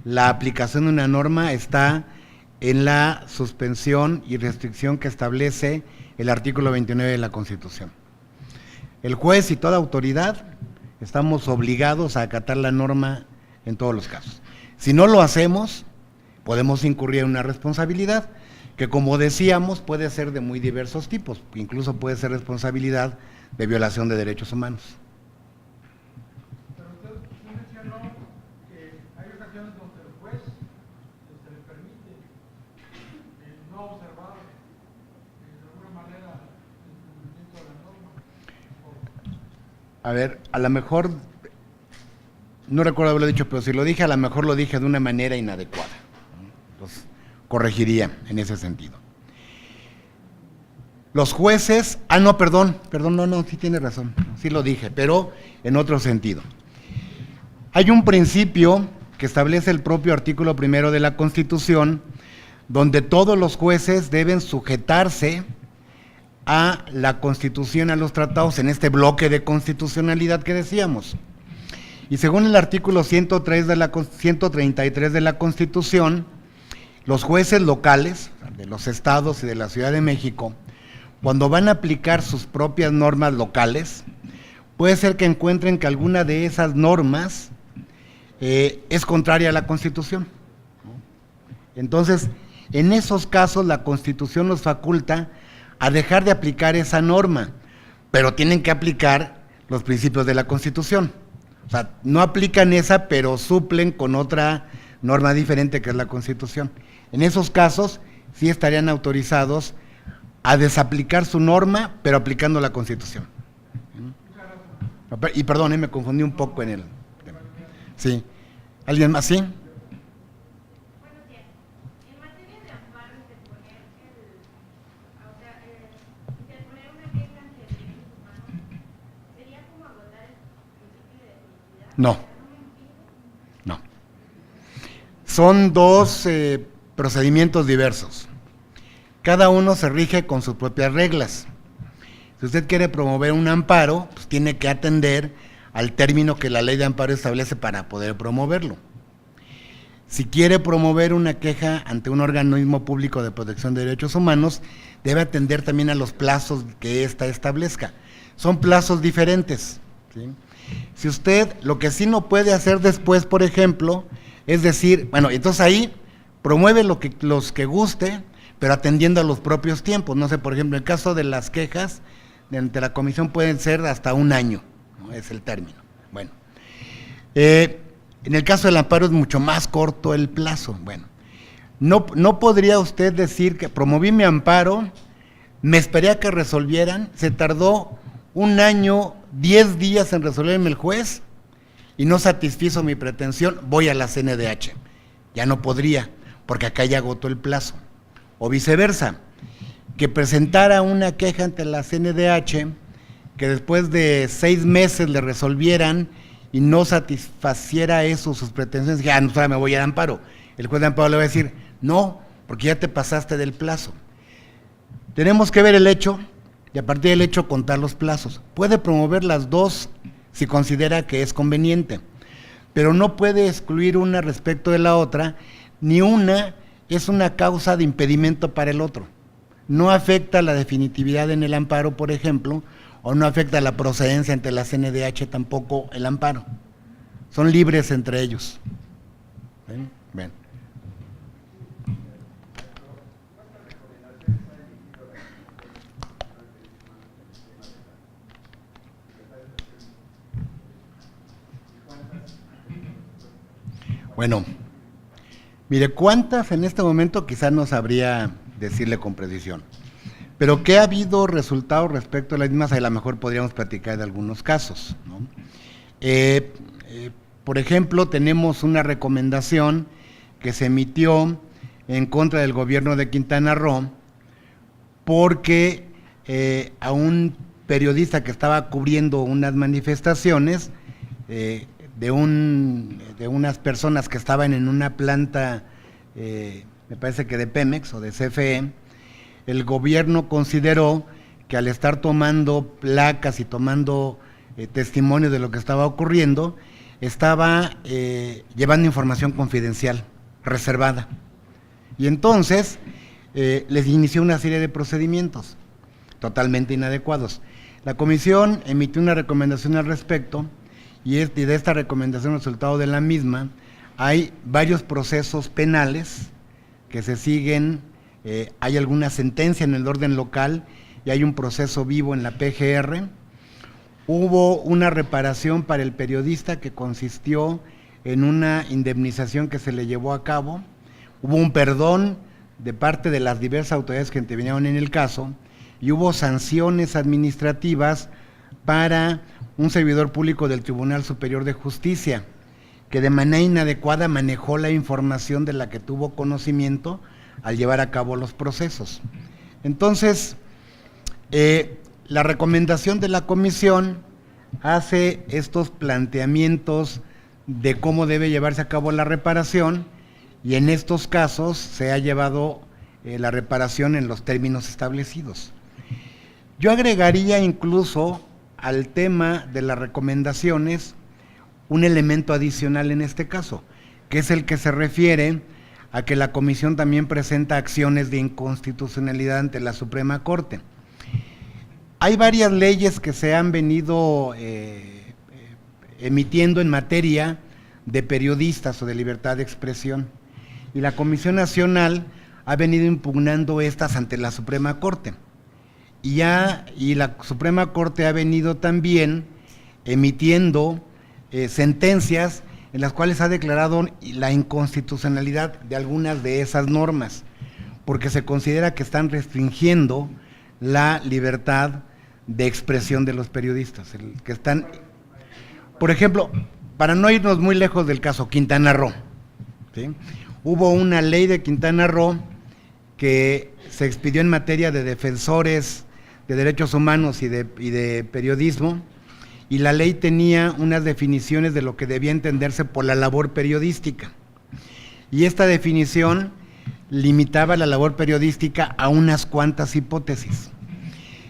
la aplicación de una norma está en la suspensión y restricción que establece el artículo 29 de la Constitución. El juez y toda autoridad estamos obligados a acatar la norma en todos los casos. Si no lo hacemos, podemos incurrir en una responsabilidad que, como decíamos, puede ser de muy diversos tipos, incluso puede ser responsabilidad de violación de derechos humanos. Pero usted mencionó que hay ocasiones donde el juez se le permite no observar de alguna manera el cumplimiento de la norma. A ver, a lo mejor, no recuerdo haberlo dicho, pero si lo dije, a lo mejor lo dije de una manera inadecuada. Entonces, corregiría en ese sentido. Los jueces, perdón, sí tiene razón, sí lo dije, pero en otro sentido. Hay un principio que establece el propio artículo 1 de la Constitución, donde todos los jueces deben sujetarse a la Constitución, a los tratados, en este bloque de constitucionalidad que decíamos. Y según el artículo 133 de la Constitución, los jueces locales de los estados y de la Ciudad de México, cuando van a aplicar sus propias normas locales, puede ser que encuentren que alguna de esas normas es contraria a la Constitución. Entonces, en esos casos la Constitución los faculta a dejar de aplicar esa norma, pero tienen que aplicar los principios de la Constitución. O sea, no aplican esa, pero suplen con otra norma diferente que es la Constitución. En esos casos, sí estarían autorizados a desaplicar su norma, pero aplicando la Constitución. Y perdón, me confundí un poco en el tema. Sí. ¿Alguien más? ¿Sí? Buenos días. En materia de amparo, interponer una queja ante derechos humanos, ¿sería como agotar el principio de publicidad? No. Son dos procedimientos diversos. Cada uno se rige con sus propias reglas. Si usted quiere promover un amparo, pues tiene que atender al término que la ley de amparo establece para poder promoverlo. si quiere promover una queja ante un organismo público de protección de derechos humanos, debe atender también a los plazos que ésta establezca. Son plazos diferentes, ¿sí? Si usted lo que sí no puede hacer después, por ejemplo, es decir, bueno, entonces ahí promueve los que guste, pero atendiendo a los propios tiempos. No sé, por ejemplo, en el caso de las quejas ante la comisión pueden ser hasta 1 año, ¿no? Es el término. Bueno, en el caso del amparo es mucho más corto el plazo. Bueno, no podría usted decir que promoví mi amparo, me esperé a que resolvieran, se tardó 1 año, 10 días en resolverme el juez y no satisfizo mi pretensión, voy a la CNDH. Ya no podría, porque acá ya agotó el plazo. O viceversa, que presentara una queja ante la CNDH, que después de 6 meses le resolvieran y no satisfaciera eso, sus pretensiones, que no, ahora me voy al amparo. El juez de amparo le va a decir, no, porque ya te pasaste del plazo. Tenemos que ver el hecho y a partir del hecho contar los plazos. Puede promover las dos si considera que es conveniente, pero no puede excluir una respecto de la otra, ni una es una causa de impedimento para el otro. No afecta la definitividad en el amparo, por ejemplo, o no afecta la procedencia ante la CNDH tampoco el amparo. Son libres entre ellos. ¿Ven? Ven. Bueno, mire, ¿cuántas en este momento quizás no sabría decirle con precisión? Pero que ha habido resultados respecto a las mismas, a lo mejor podríamos platicar de algunos casos, ¿no? Por ejemplo, tenemos una recomendación que se emitió en contra del gobierno de Quintana Roo porque a un periodista que estaba cubriendo unas manifestaciones de unas personas que estaban en una planta, me parece que de Pemex o de CFE, el gobierno consideró que al estar tomando placas y tomando testimonio de lo que estaba ocurriendo, estaba llevando información confidencial, reservada. Y entonces les inició una serie de procedimientos totalmente inadecuados. La comisión emitió una recomendación al respecto, y de esta recomendación, resultado de la misma, hay varios procesos penales que se siguen, hay alguna sentencia en el orden local y hay un proceso vivo en la PGR. Hubo una reparación para el periodista que consistió en una indemnización que se le llevó a cabo, hubo un perdón de parte de las diversas autoridades que intervinieron en el caso y hubo sanciones administrativas para un servidor público del Tribunal Superior de Justicia, que de manera inadecuada manejó la información de la que tuvo conocimiento al llevar a cabo los procesos. Entonces, la recomendación de la comisión hace estos planteamientos de cómo debe llevarse a cabo la reparación, y en estos casos se ha llevado la reparación en los términos establecidos. Yo agregaría incluso al tema de las recomendaciones un elemento adicional en este caso, que es el que se refiere a que la comisión también presenta acciones de inconstitucionalidad ante la Suprema Corte. Hay varias leyes que se han venido emitiendo en materia de periodistas o de libertad de expresión, y la Comisión Nacional ha venido impugnando estas ante la Suprema Corte. Y la Suprema Corte ha venido también emitiendo sentencias en las cuales ha declarado la inconstitucionalidad de algunas de esas normas, porque se considera que están restringiendo la libertad de expresión de los periodistas, que están, por ejemplo, para no irnos muy lejos del caso Quintana Roo, ¿sí? Hubo una ley de Quintana Roo que se expidió en materia de defensores de derechos humanos y de periodismo, y la ley tenía unas definiciones de lo que debía entenderse por la labor periodística, y esta definición limitaba la labor periodística a unas cuantas hipótesis.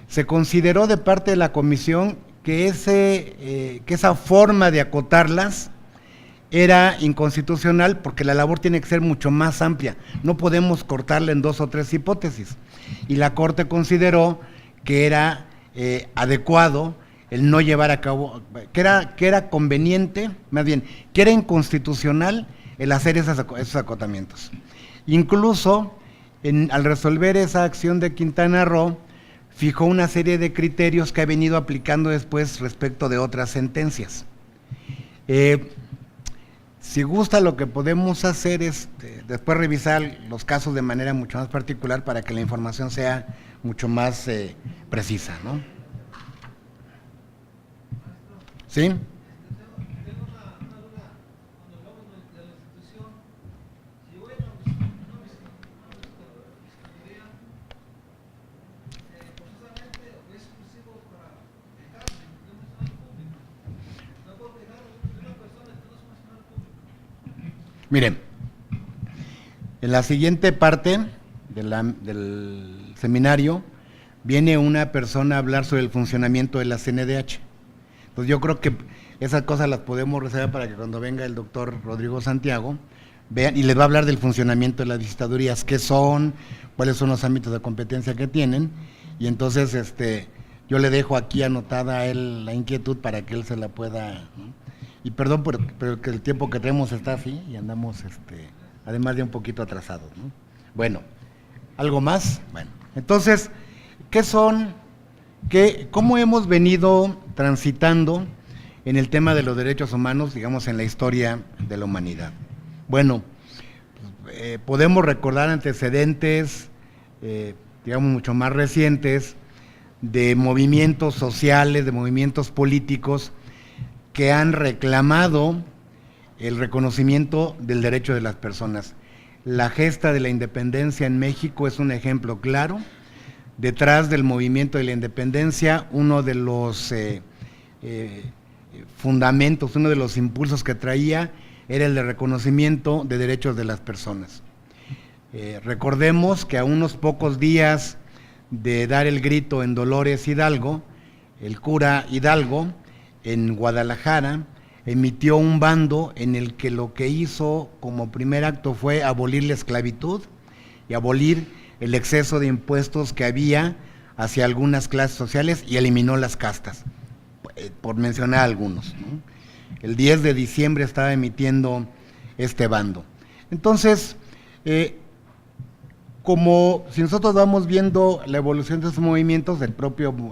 Se consideró de parte de la comisión que esa forma de acotarlas era inconstitucional porque la labor tiene que ser mucho más amplia, no podemos cortarla en 2 o 3 hipótesis. Y la Corte consideró que era adecuado el no llevar a cabo, que era conveniente, más bien, que era inconstitucional el hacer esos acotamientos. Incluso, al resolver esa acción de Quintana Roo, fijó una serie de criterios que ha venido aplicando después respecto de otras sentencias. Si gusta, lo que podemos hacer es después revisar los casos de manera mucho más particular para que la información sea mucho más precisa, ¿no? ¿Sí? Miren, en la siguiente parte del seminario viene una persona a hablar sobre el funcionamiento de la CNDH. Entonces yo creo que esas cosas las podemos reservar para que cuando venga el doctor Rodrigo Santiago vean, y les va a hablar del funcionamiento de las visitadurías, qué son, cuáles son los ámbitos de competencia que tienen, y entonces yo le dejo aquí anotada a él la inquietud para que él se la pueda, ¿no? Y perdón, pero que el tiempo que tenemos está así y andamos, además de un poquito atrasados, ¿no? Bueno, ¿algo más? Bueno, entonces, ¿cómo hemos venido transitando en el tema de los derechos humanos, digamos, en la historia de la humanidad? Bueno, podemos recordar antecedentes, digamos, mucho más recientes, de movimientos sociales, de movimientos políticos, que han reclamado el reconocimiento del derecho de las personas. La gesta de la independencia en México es un ejemplo claro. Detrás del movimiento de la independencia, uno de los fundamentos, uno de los impulsos que traía era el de reconocimiento de derechos de las personas. Recordemos que a unos pocos días de dar el grito en Dolores Hidalgo, el cura Hidalgo, en Guadalajara, emitió un bando en el que lo que hizo como primer acto fue abolir la esclavitud y abolir el exceso de impuestos que había hacia algunas clases sociales y eliminó las castas, por mencionar algunos, ¿no? El 10 de diciembre estaba emitiendo este bando. Entonces, como si nosotros vamos viendo la evolución de esos movimientos,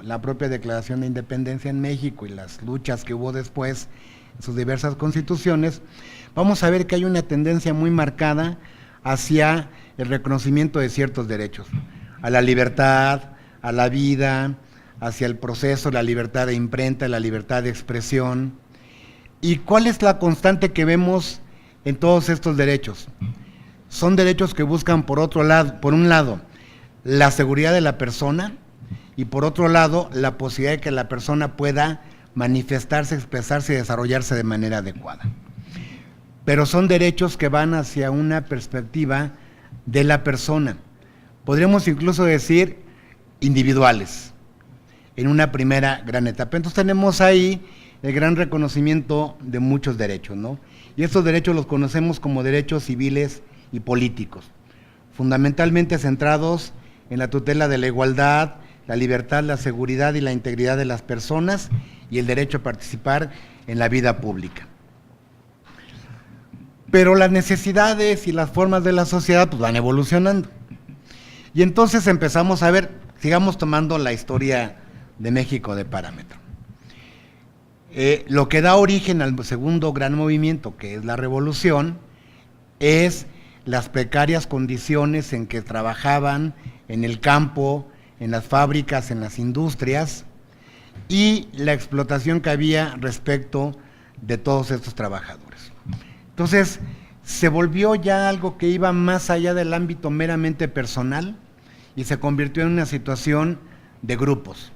la propia Declaración de Independencia en México y las luchas que hubo después en sus diversas constituciones, vamos a ver que hay una tendencia muy marcada hacia el reconocimiento de ciertos derechos, a la libertad, a la vida, hacia el proceso, la libertad de imprenta, la libertad de expresión. ¿Y cuál es la constante que vemos en todos estos derechos? Son derechos que buscan por un lado, la seguridad de la persona y por otro lado, la posibilidad de que la persona pueda manifestarse, expresarse y desarrollarse de manera adecuada. Pero son derechos que van hacia una perspectiva de la persona. Podríamos incluso decir individuales, en una primera gran etapa. Entonces tenemos ahí el gran reconocimiento de muchos derechos, ¿no? Y estos derechos los conocemos como derechos civiles y políticos, fundamentalmente centrados en la tutela de la igualdad, la libertad, la seguridad y la integridad de las personas y el derecho a participar en la vida pública. Pero las necesidades y las formas de la sociedad pues van evolucionando. Y entonces empezamos a ver, sigamos tomando la historia de México de parámetro. Lo que da origen al segundo gran movimiento, que es la revolución, es las precarias condiciones en que trabajaban en el campo, en las fábricas, en las industrias, y la explotación que había respecto de todos estos trabajadores. Entonces, se volvió ya algo que iba más allá del ámbito meramente personal y se convirtió en una situación de grupos.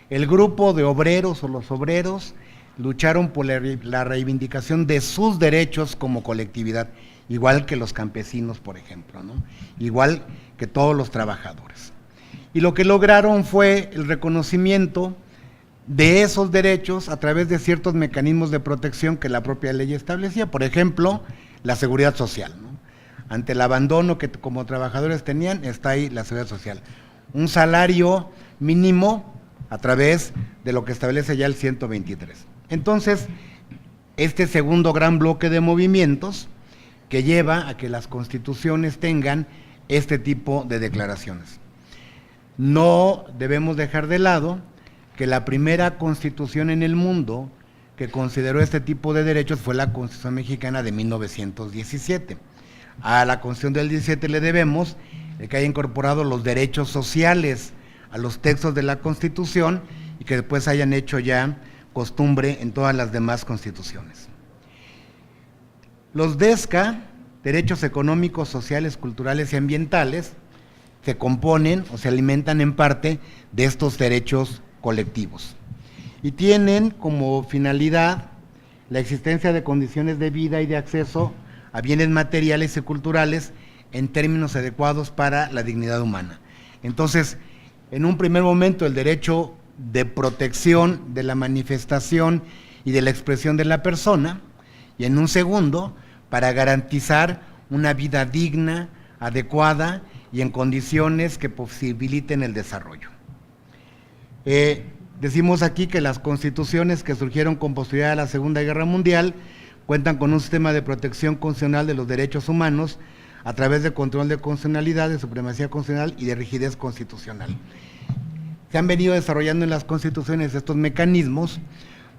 El grupo de obreros o los obreros lucharon por la reivindicación de sus derechos como colectividad, igual que los campesinos, por ejemplo, ¿no? Igual que todos los trabajadores. Y lo que lograron fue el reconocimiento de esos derechos a través de ciertos mecanismos de protección que la propia ley establecía. Por ejemplo, la seguridad social, ¿no? Ante el abandono que como trabajadores tenían, está ahí la seguridad social. Un salario mínimo a través de lo que establece ya el 123. Entonces, este segundo gran bloque de movimientos que lleva a que las constituciones tengan este tipo de declaraciones. No debemos dejar de lado que la primera constitución en el mundo que consideró este tipo de derechos fue la Constitución Mexicana de 1917. A la Constitución del 17 le debemos que haya incorporado los derechos sociales a los textos de la Constitución y que después hayan hecho ya costumbre en todas las demás constituciones. Los DESCA, derechos económicos, sociales, culturales y ambientales, se componen o se alimentan en parte de estos derechos colectivos y tienen como finalidad la existencia de condiciones de vida y de acceso a bienes materiales y culturales en términos adecuados para la dignidad humana. Entonces, en un primer momento, el derecho de protección de la manifestación y de la expresión de la persona, y en un segundo, para garantizar una vida digna, adecuada y en condiciones que posibiliten el desarrollo. Decimos aquí que las constituciones que surgieron con posterioridad a la Segunda Guerra Mundial cuentan con un sistema de protección constitucional de los derechos humanos a través de control de constitucionalidad, de supremacía constitucional y de rigidez constitucional. Se han venido desarrollando en las constituciones estos mecanismos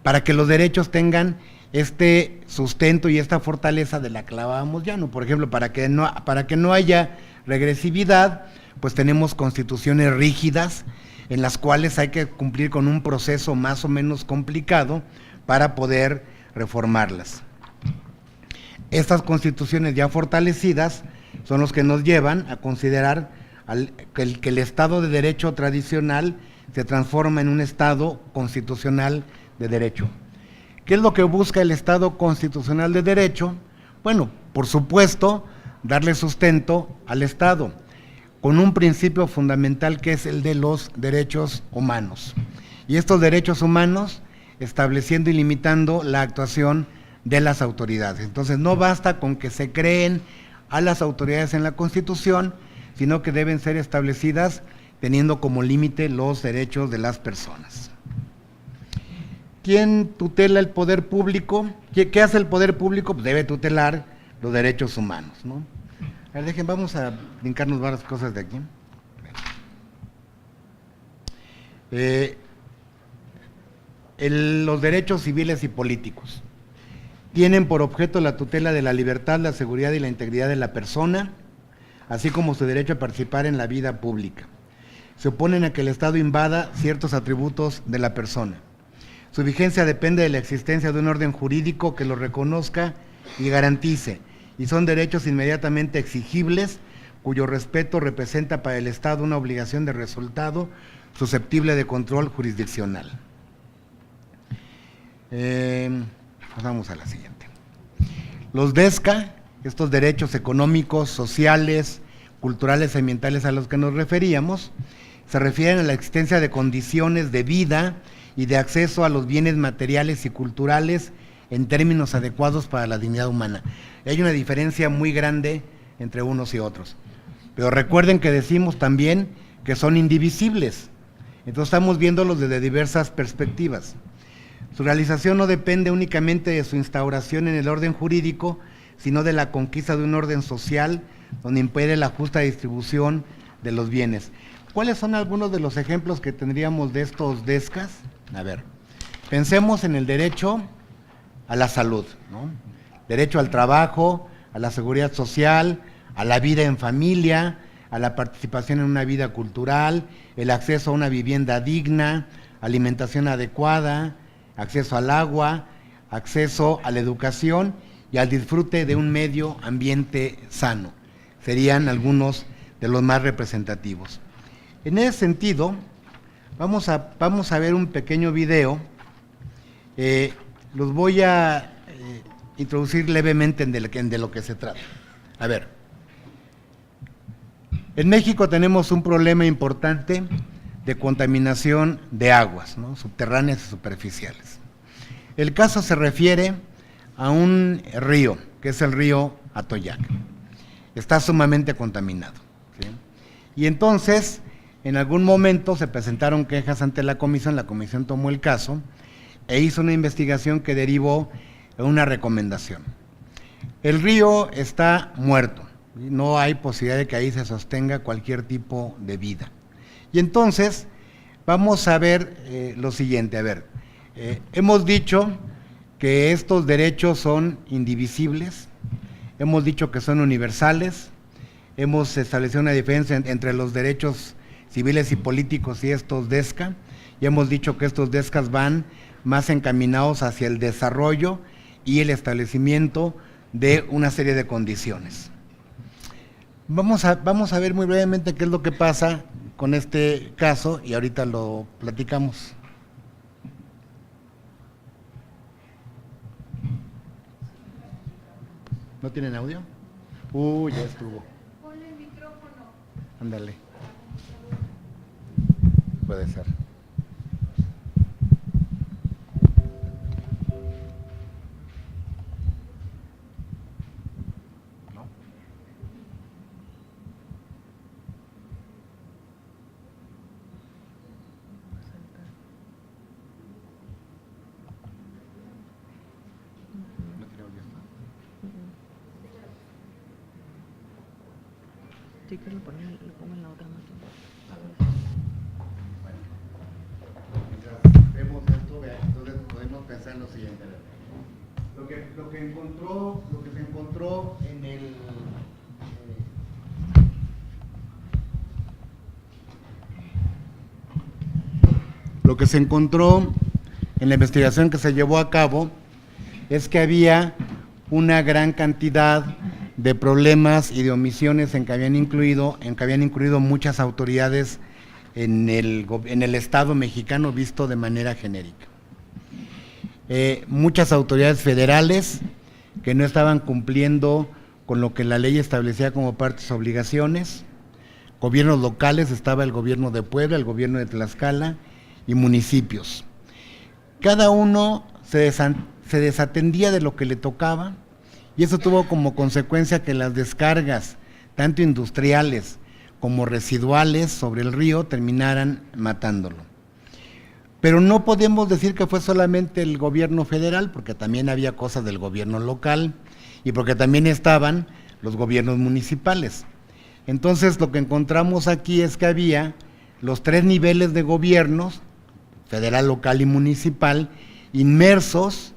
para que los derechos tengan este sustento y esta fortaleza de la que hablábamos ya, ¿no? Por ejemplo, para que no haya regresividad, pues tenemos constituciones rígidas en las cuales hay que cumplir con un proceso más o menos complicado para poder reformarlas. Estas constituciones ya fortalecidas son los que nos llevan a considerar que el Estado de Derecho tradicional se transforma en un Estado constitucional de derecho. ¿Qué es lo que busca el Estado constitucional de derecho? Bueno, por supuesto, darle sustento al Estado, con un principio fundamental que es el de los derechos humanos. Y estos derechos humanos estableciendo y limitando la actuación de las autoridades. Entonces, no basta con que se creen a las autoridades en la Constitución, sino que deben ser establecidas teniendo como límite los derechos de las personas. ¿Quién tutela el poder público? ¿Qué hace el poder público? Pues debe tutelar los derechos humanos, ¿no? A ver, vamos a brincarnos varias cosas de aquí. Los derechos civiles y políticos tienen por objeto la tutela de la libertad, la seguridad y la integridad de la persona, así como su derecho a participar en la vida pública. Se oponen a que el Estado invada ciertos atributos de la persona. Su vigencia depende de la existencia de un orden jurídico que lo reconozca y garantice, y son derechos inmediatamente exigibles, cuyo respeto representa para el Estado una obligación de resultado susceptible de control jurisdiccional. Pasamos a la siguiente. Los DESCA, estos derechos económicos, sociales, culturales y ambientales a los que nos referíamos, se refieren a la existencia de condiciones de vida y de acceso a los bienes materiales y culturales en términos adecuados para la dignidad humana. Hay una diferencia muy grande entre unos y otros. Pero recuerden que decimos también que son indivisibles. Entonces estamos viéndolos desde diversas perspectivas. Su realización no depende únicamente de su instauración en el orden jurídico, sino de la conquista de un orden social donde impere la justa distribución de los bienes. ¿Cuáles son algunos de los ejemplos que tendríamos de estos DESCAs? A ver, pensemos en el derecho a la salud, ¿no? Derecho al trabajo, a la seguridad social, a la vida en familia, a la participación en una vida cultural, el acceso a una vivienda digna, alimentación adecuada, acceso al agua, acceso a la educación y al disfrute de un medio ambiente sano. Serían algunos de los más representativos. En ese sentido, vamos a ver un pequeño video. Los voy a introducir levemente de lo que se trata. A ver, en México tenemos un problema importante de contaminación de aguas, ¿no?, subterráneas y superficiales. El caso se refiere a un río, que es el río Atoyac. Está sumamente contaminado, ¿sí? Y entonces, en algún momento se presentaron quejas ante la comisión tomó el caso e hizo una investigación que derivó en una recomendación. El río está muerto, ¿sí? No hay posibilidad de que ahí se sostenga cualquier tipo de vida. Y entonces, vamos a ver lo siguiente, hemos dicho que estos derechos son indivisibles, hemos dicho que son universales, hemos establecido una diferencia entre los derechos civiles y políticos y estos DESCA, y hemos dicho que estos DESCAs van más encaminados hacia el desarrollo y el establecimiento de una serie de condiciones. Vamos a ver muy brevemente qué es lo que pasa con este caso y ahorita lo platicamos. ¿No tienen audio? Ya estuvo. Ponle el micrófono. Ándale. Puede ser. ¿No? ¿No tiene audio? Sí, que lo pongo en la otra máquina. Mientras vemos esto, entonces podemos pensar en lo siguiente. Lo que se encontró en el lo que se encontró en la investigación que se llevó a cabo es que había una gran cantidad de problemas y de omisiones en que habían incluido muchas autoridades en el Estado mexicano visto de manera genérica. Muchas autoridades federales que no estaban cumpliendo con lo que la ley establecía como parte de sus obligaciones, gobiernos locales, estaba el gobierno de Puebla, el gobierno de Tlaxcala y municipios. Cada uno se desatendía de lo que le tocaba y eso tuvo como consecuencia que las descargas, tanto industriales como residuales sobre el río, terminaran matándolo. Pero no podemos decir que fue solamente el gobierno federal, porque también había cosas del gobierno local y porque también estaban los gobiernos municipales. Entonces lo que encontramos aquí es que había los 3 niveles de gobiernos, federal, local y municipal, inmersos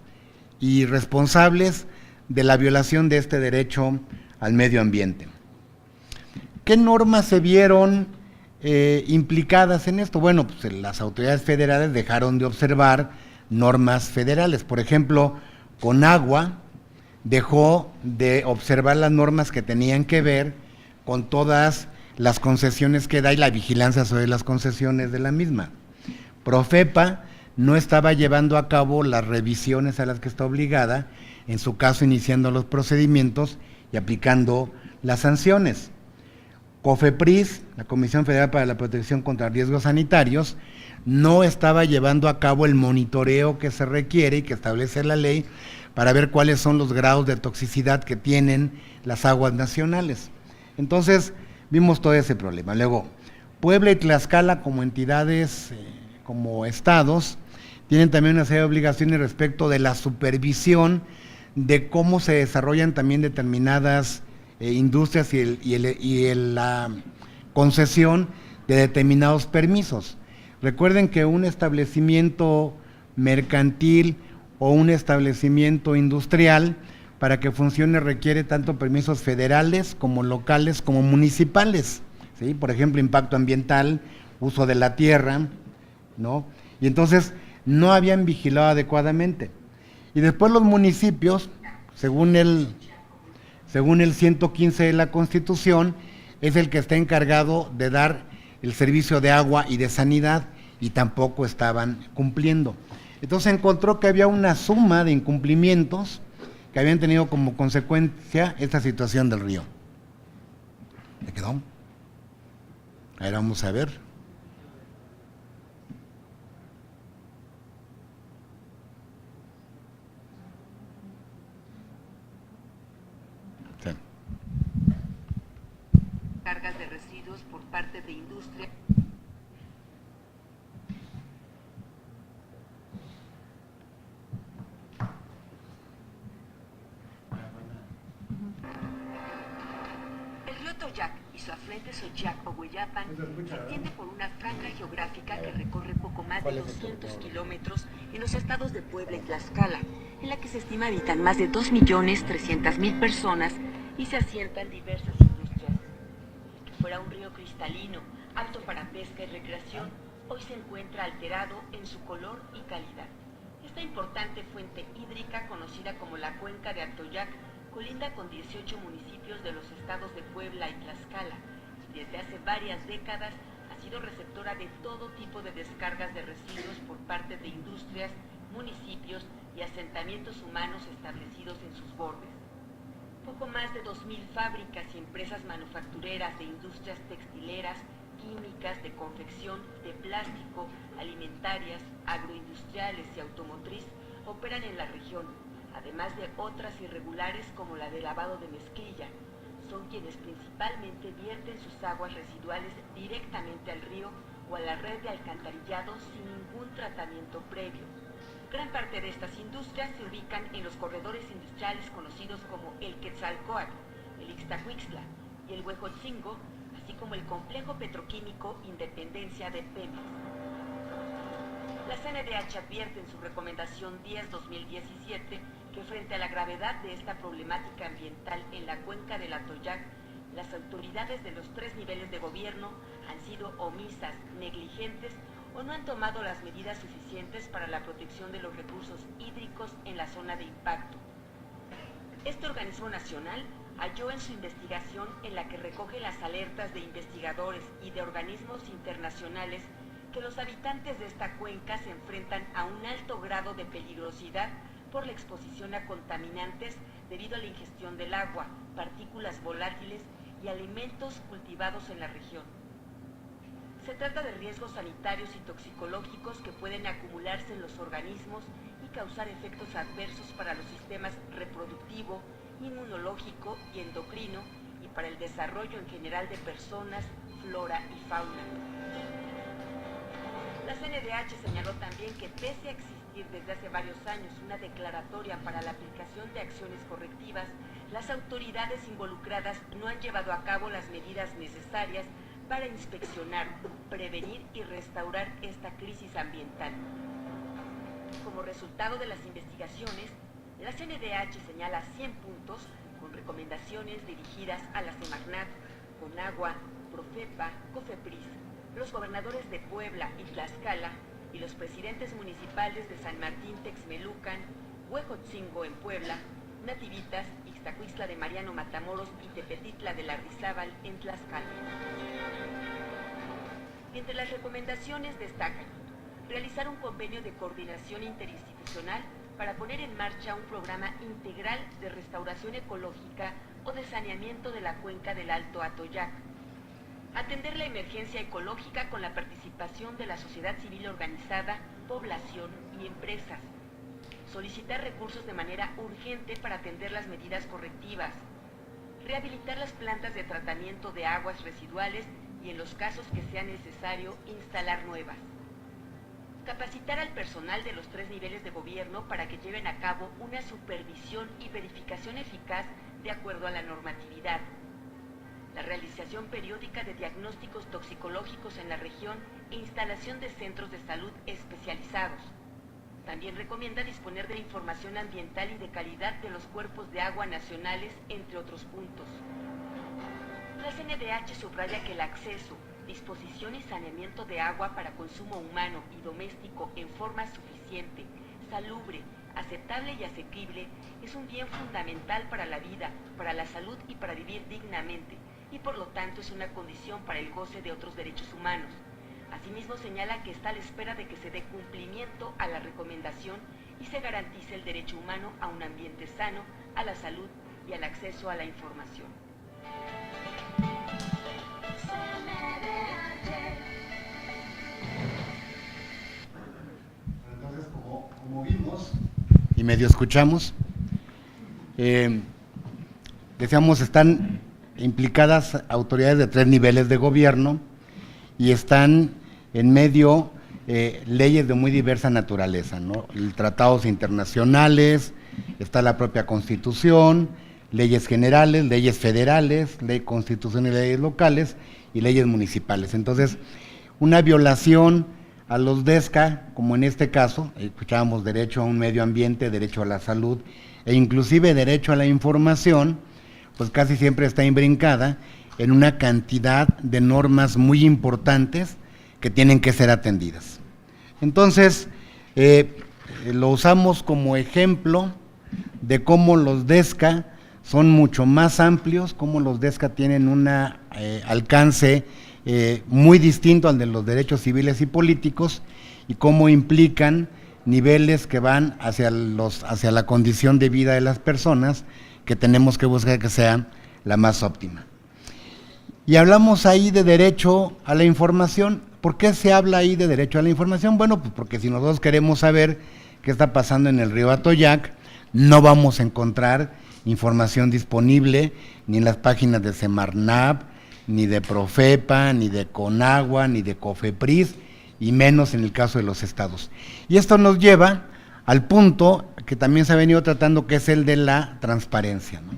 y responsables de la violación de este derecho al medio ambiente. ¿Qué normas se vieron implicadas en esto? Bueno, pues las autoridades federales dejaron de observar normas federales. Por ejemplo, Conagua dejó de observar las normas que tenían que ver con todas las concesiones que da y la vigilancia sobre las concesiones de la misma. Profepa no estaba llevando a cabo las revisiones a las que está obligada, en su caso iniciando los procedimientos y aplicando las sanciones. COFEPRIS, la Comisión Federal para la Protección contra Riesgos Sanitarios, no estaba llevando a cabo el monitoreo que se requiere y que establece la ley para ver cuáles son los grados de toxicidad que tienen las aguas nacionales. Entonces, vimos todo ese problema. Luego, Puebla y Tlaxcala como entidades, como estados, tienen también una serie de obligaciones respecto de la supervisión de cómo se desarrollan también determinadas industrias y la concesión de determinados permisos. Recuerden que un establecimiento mercantil o un establecimiento industrial, para que funcione requiere tanto permisos federales como locales como municipales, ¿sí? Por ejemplo, impacto ambiental, uso de la tierra, ¿no? Y entonces no habían vigilado adecuadamente. Y después los municipios, según el 115 de la Constitución, es el que está encargado de dar el servicio de agua y de sanidad, y tampoco estaban cumpliendo. Entonces encontró que había una suma de incumplimientos que habían tenido como consecuencia esta situación del río. ¿Me quedó? A ver, vamos a ver. cargas de residuos por parte de industria. El río Atoyac y su afluente Xochiac o Hueyapan se extiende por una franja geográfica que recorre poco más de 200 kilómetros en los estados de Puebla y Tlaxcala, en la que se estima habitan más de 2.300.000 personas y se asientan diversas industrias. Que fuera un río cristalino, apto para pesca y recreación, hoy se encuentra alterado en su color y calidad. Esta importante fuente hídrica, conocida como la Cuenca de Atoyac, colinda con 18 municipios de los estados de Puebla y Tlaxcala, y desde hace varias décadas ha sido receptora de todo tipo de descargas de residuos por parte de industrias, municipios y asentamientos humanos establecidos en sus bordes. Poco más de 2.000 fábricas y empresas manufactureras de industrias textileras, químicas, de confección, de plástico, alimentarias, agroindustriales y automotriz operan en la región, además de otras irregulares como la de lavado de mezclilla. Son quienes principalmente vierten sus aguas residuales directamente al río o a la red de alcantarillado sin ningún tratamiento previo. Gran parte de estas industrias se ubican en los corredores industriales conocidos como el Quetzalcóatl, el Ixtacuixtla y el Huejotzingo, así como el complejo petroquímico Independencia de Pemex. La CNDH advierte en su recomendación 10/2017 que frente a la gravedad de esta problemática ambiental en la cuenca del Atoyac, las autoridades de los 3 niveles de gobierno han sido omisas, negligentes o no han tomado las medidas suficientes para la protección de los recursos hídricos en la zona de impacto. Este organismo nacional halló en su investigación, en la que recoge las alertas de investigadores y de organismos internacionales, que los habitantes de esta cuenca se enfrentan a un alto grado de peligrosidad por la exposición a contaminantes debido a la ingestión del agua, partículas volátiles y alimentos cultivados en la región. Se trata de riesgos sanitarios y toxicológicos que pueden acumularse en los organismos y causar efectos adversos para los sistemas reproductivo, inmunológico y endocrino, y para el desarrollo en general de personas, flora y fauna. La CNDH señaló también que pese a existir desde hace varios años una declaratoria para la aplicación de acciones correctivas, las autoridades involucradas no han llevado a cabo las medidas necesarias para inspeccionar, prevenir y restaurar esta crisis ambiental. Como resultado de las investigaciones, la CNDH señala 100 puntos con recomendaciones dirigidas a la Semarnat, Conagua, Profepa, Cofepris, los gobernadores de Puebla y Tlaxcala y los presidentes municipales de San Martín Texmelucan, Huejotzingo en Puebla, Nativitas, Ixtacuixtla de Mariano Matamoros y Tepetitla de Lardizábal en Tlaxcala. Entre las recomendaciones destacan realizar un convenio de coordinación interinstitucional para poner en marcha un programa integral de restauración ecológica o de saneamiento de la cuenca del Alto Atoyac, atender la emergencia ecológica con la participación de la sociedad civil organizada, población y empresas, solicitar recursos de manera urgente para atender las medidas correctivas, rehabilitar las plantas de tratamiento de aguas residuales y, en los casos que sea necesario, instalar nuevas. Capacitar al personal de los 3 niveles de gobierno para que lleven a cabo una supervisión y verificación eficaz de acuerdo a la normatividad. La realización periódica de diagnósticos toxicológicos en la región e instalación de centros de salud especializados. También recomienda disponer de información ambiental y de calidad de los cuerpos de agua nacionales, entre otros puntos. La CNDH subraya que el acceso, disposición y saneamiento de agua para consumo humano y doméstico en forma suficiente, salubre, aceptable y asequible es un bien fundamental para la vida, para la salud y para vivir dignamente, y por lo tanto es una condición para el goce de otros derechos humanos. Asimismo señala que está a la espera de que se dé cumplimiento a la recomendación y se garantice el derecho humano a un ambiente sano, a la salud y al acceso a la información. Entonces, como vimos y medio escuchamos, decíamos, están implicadas autoridades de 3 niveles de gobierno y están en medio leyes de muy diversa naturaleza, ¿no? Tratados internacionales, está la propia Constitución, leyes generales, leyes federales, ley constitución y leyes locales y leyes municipales. Entonces, una violación a los DESCA, como en este caso, escuchábamos derecho a un medio ambiente, derecho a la salud e inclusive derecho a la información, pues casi siempre está imbrincada en una cantidad de normas muy importantes que tienen que ser atendidas. Entonces, lo usamos como ejemplo de cómo los DESCA son mucho más amplios, cómo los DESCA tienen un alcance muy distinto al de los derechos civiles y políticos y cómo implican niveles que van hacia la condición de vida de las personas que tenemos que buscar que sea la más óptima. Y hablamos ahí de derecho a la información. ¿Por qué se habla ahí de derecho a la información? Bueno, pues porque si nosotros queremos saber qué está pasando en el río Atoyac, no vamos a encontrar información disponible ni en las páginas de Semarnat, ni de Profepa, ni de Conagua, ni de Cofepris, y menos en el caso de los estados. Y esto nos lleva al punto que también se ha venido tratando, que es el de la transparencia, ¿no?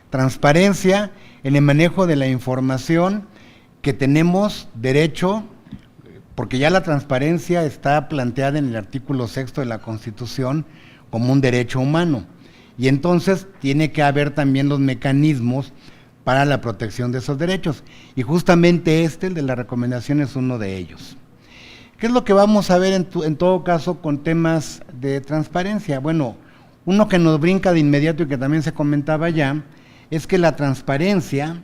Transparencia en el manejo de la información que tenemos derecho, porque ya la transparencia está planteada en el artículo 6 de la Constitución como un derecho humano, y entonces tiene que haber también los mecanismos para la protección de esos derechos, y justamente el de la recomendación, es uno de ellos. ¿Qué es lo que vamos a ver en todo caso con temas de transparencia? Bueno, uno que nos brinca de inmediato y que también se comentaba ya, es que la transparencia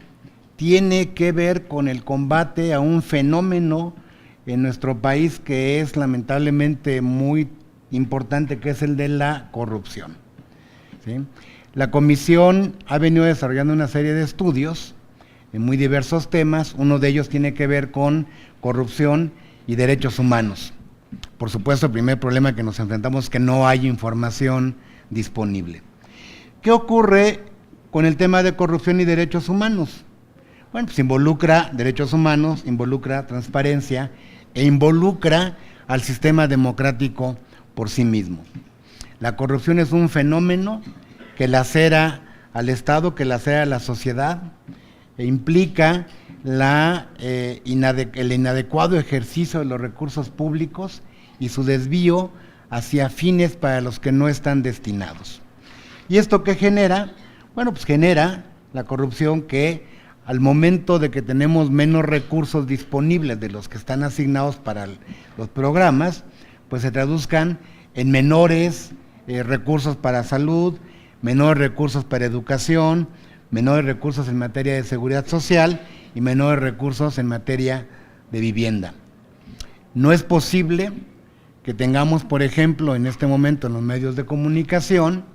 tiene que ver con el combate a un fenómeno en nuestro país que es lamentablemente muy importante, que es el de la corrupción, ¿sí? La Comisión ha venido desarrollando una serie de estudios en muy diversos temas. Uno de ellos tiene que ver con corrupción y derechos humanos. Por supuesto, el primer problema que nos enfrentamos es que no hay información disponible. ¿Qué ocurre con el tema de corrupción y derechos humanos? Bueno, pues involucra derechos humanos, involucra transparencia e involucra al sistema democrático por sí mismo. La corrupción es un fenómeno que lacera al Estado, que lacera a la sociedad, e implica el inadecuado ejercicio de los recursos públicos y su desvío hacia fines para los que no están destinados. ¿Y esto qué genera? Bueno, pues genera la corrupción que al momento de que tenemos menos recursos disponibles de los que están asignados para los programas, pues se traduzcan en menores recursos para salud, menores recursos para educación, menores recursos en materia de seguridad social y menores recursos en materia de vivienda. No es posible que tengamos, por ejemplo, en este momento en los medios de comunicación,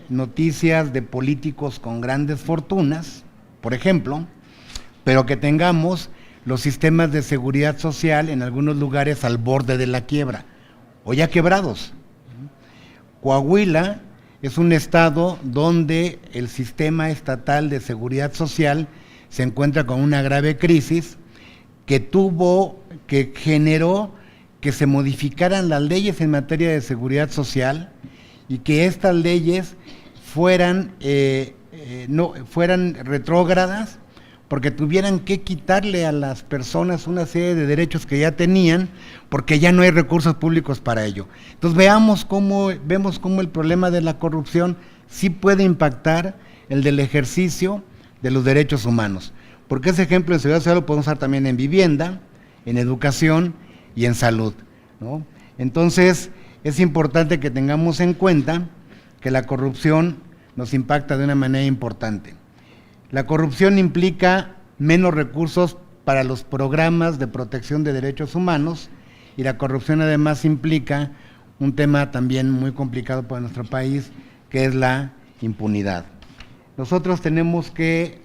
noticias de políticos con grandes fortunas, por ejemplo, pero que tengamos los sistemas de seguridad social en algunos lugares al borde de la quiebra o ya quebrados. Coahuila es un estado donde el sistema estatal de seguridad social se encuentra con una grave crisis que generó que se modificaran las leyes en materia de seguridad social y que estas leyes fueran retrógradas, porque tuvieran que quitarle a las personas una serie de derechos que ya tenían, porque ya no hay recursos públicos para ello. Entonces vemos cómo el problema de la corrupción sí puede impactar el del ejercicio de los derechos humanos, porque ese ejemplo de seguridad social lo podemos usar también en vivienda, en educación y en salud, ¿no? Entonces es importante que tengamos en cuenta que la corrupción nos impacta de una manera importante. La corrupción implica menos recursos para los programas de protección de derechos humanos y la corrupción además implica un tema también muy complicado para nuestro país, que es la impunidad. Nosotros tenemos que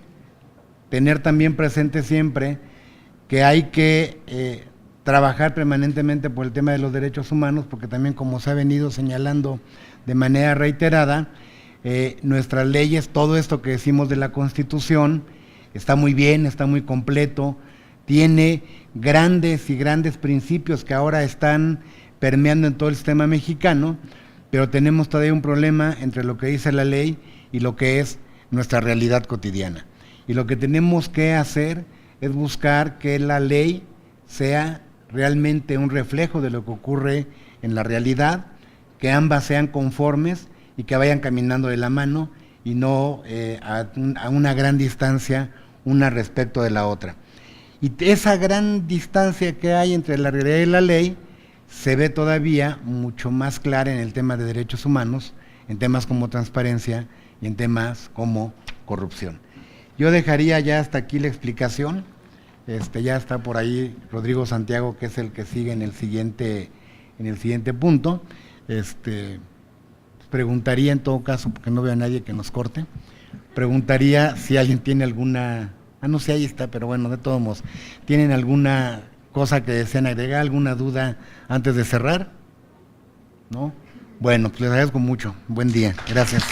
tener también presente siempre que hay que trabajar permanentemente por el tema de los derechos humanos, porque también, como se ha venido señalando de manera reiterada, nuestras leyes, todo esto que decimos de la Constitución, está muy bien, está muy completo, tiene grandes y grandes principios que ahora están permeando en todo el sistema mexicano, pero tenemos todavía un problema entre lo que dice la ley y lo que es nuestra realidad cotidiana. Y lo que tenemos que hacer es buscar que la ley sea realmente un reflejo de lo que ocurre en la realidad, que ambas sean conformes y que vayan caminando de la mano y no a una gran distancia una respecto de la otra. Y esa gran distancia que hay entre la realidad y la ley se ve todavía mucho más clara en el tema de derechos humanos, en temas como transparencia y en temas como corrupción. Yo dejaría ya hasta aquí la explicación. Ya está por ahí Rodrigo Santiago, que es el que sigue en el siguiente punto. Preguntaría en todo caso, porque no veo a nadie que nos corte, preguntaría si alguien tiene alguna, no sé, ahí está, pero bueno, de todos modos, ¿tienen alguna cosa que desean agregar, alguna duda antes de cerrar? ¿No? Bueno, pues les agradezco mucho. Buen día. Gracias.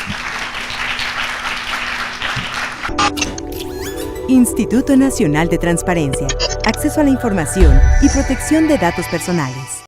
Instituto Nacional de Transparencia, Acceso a la Información y Protección de Datos Personales.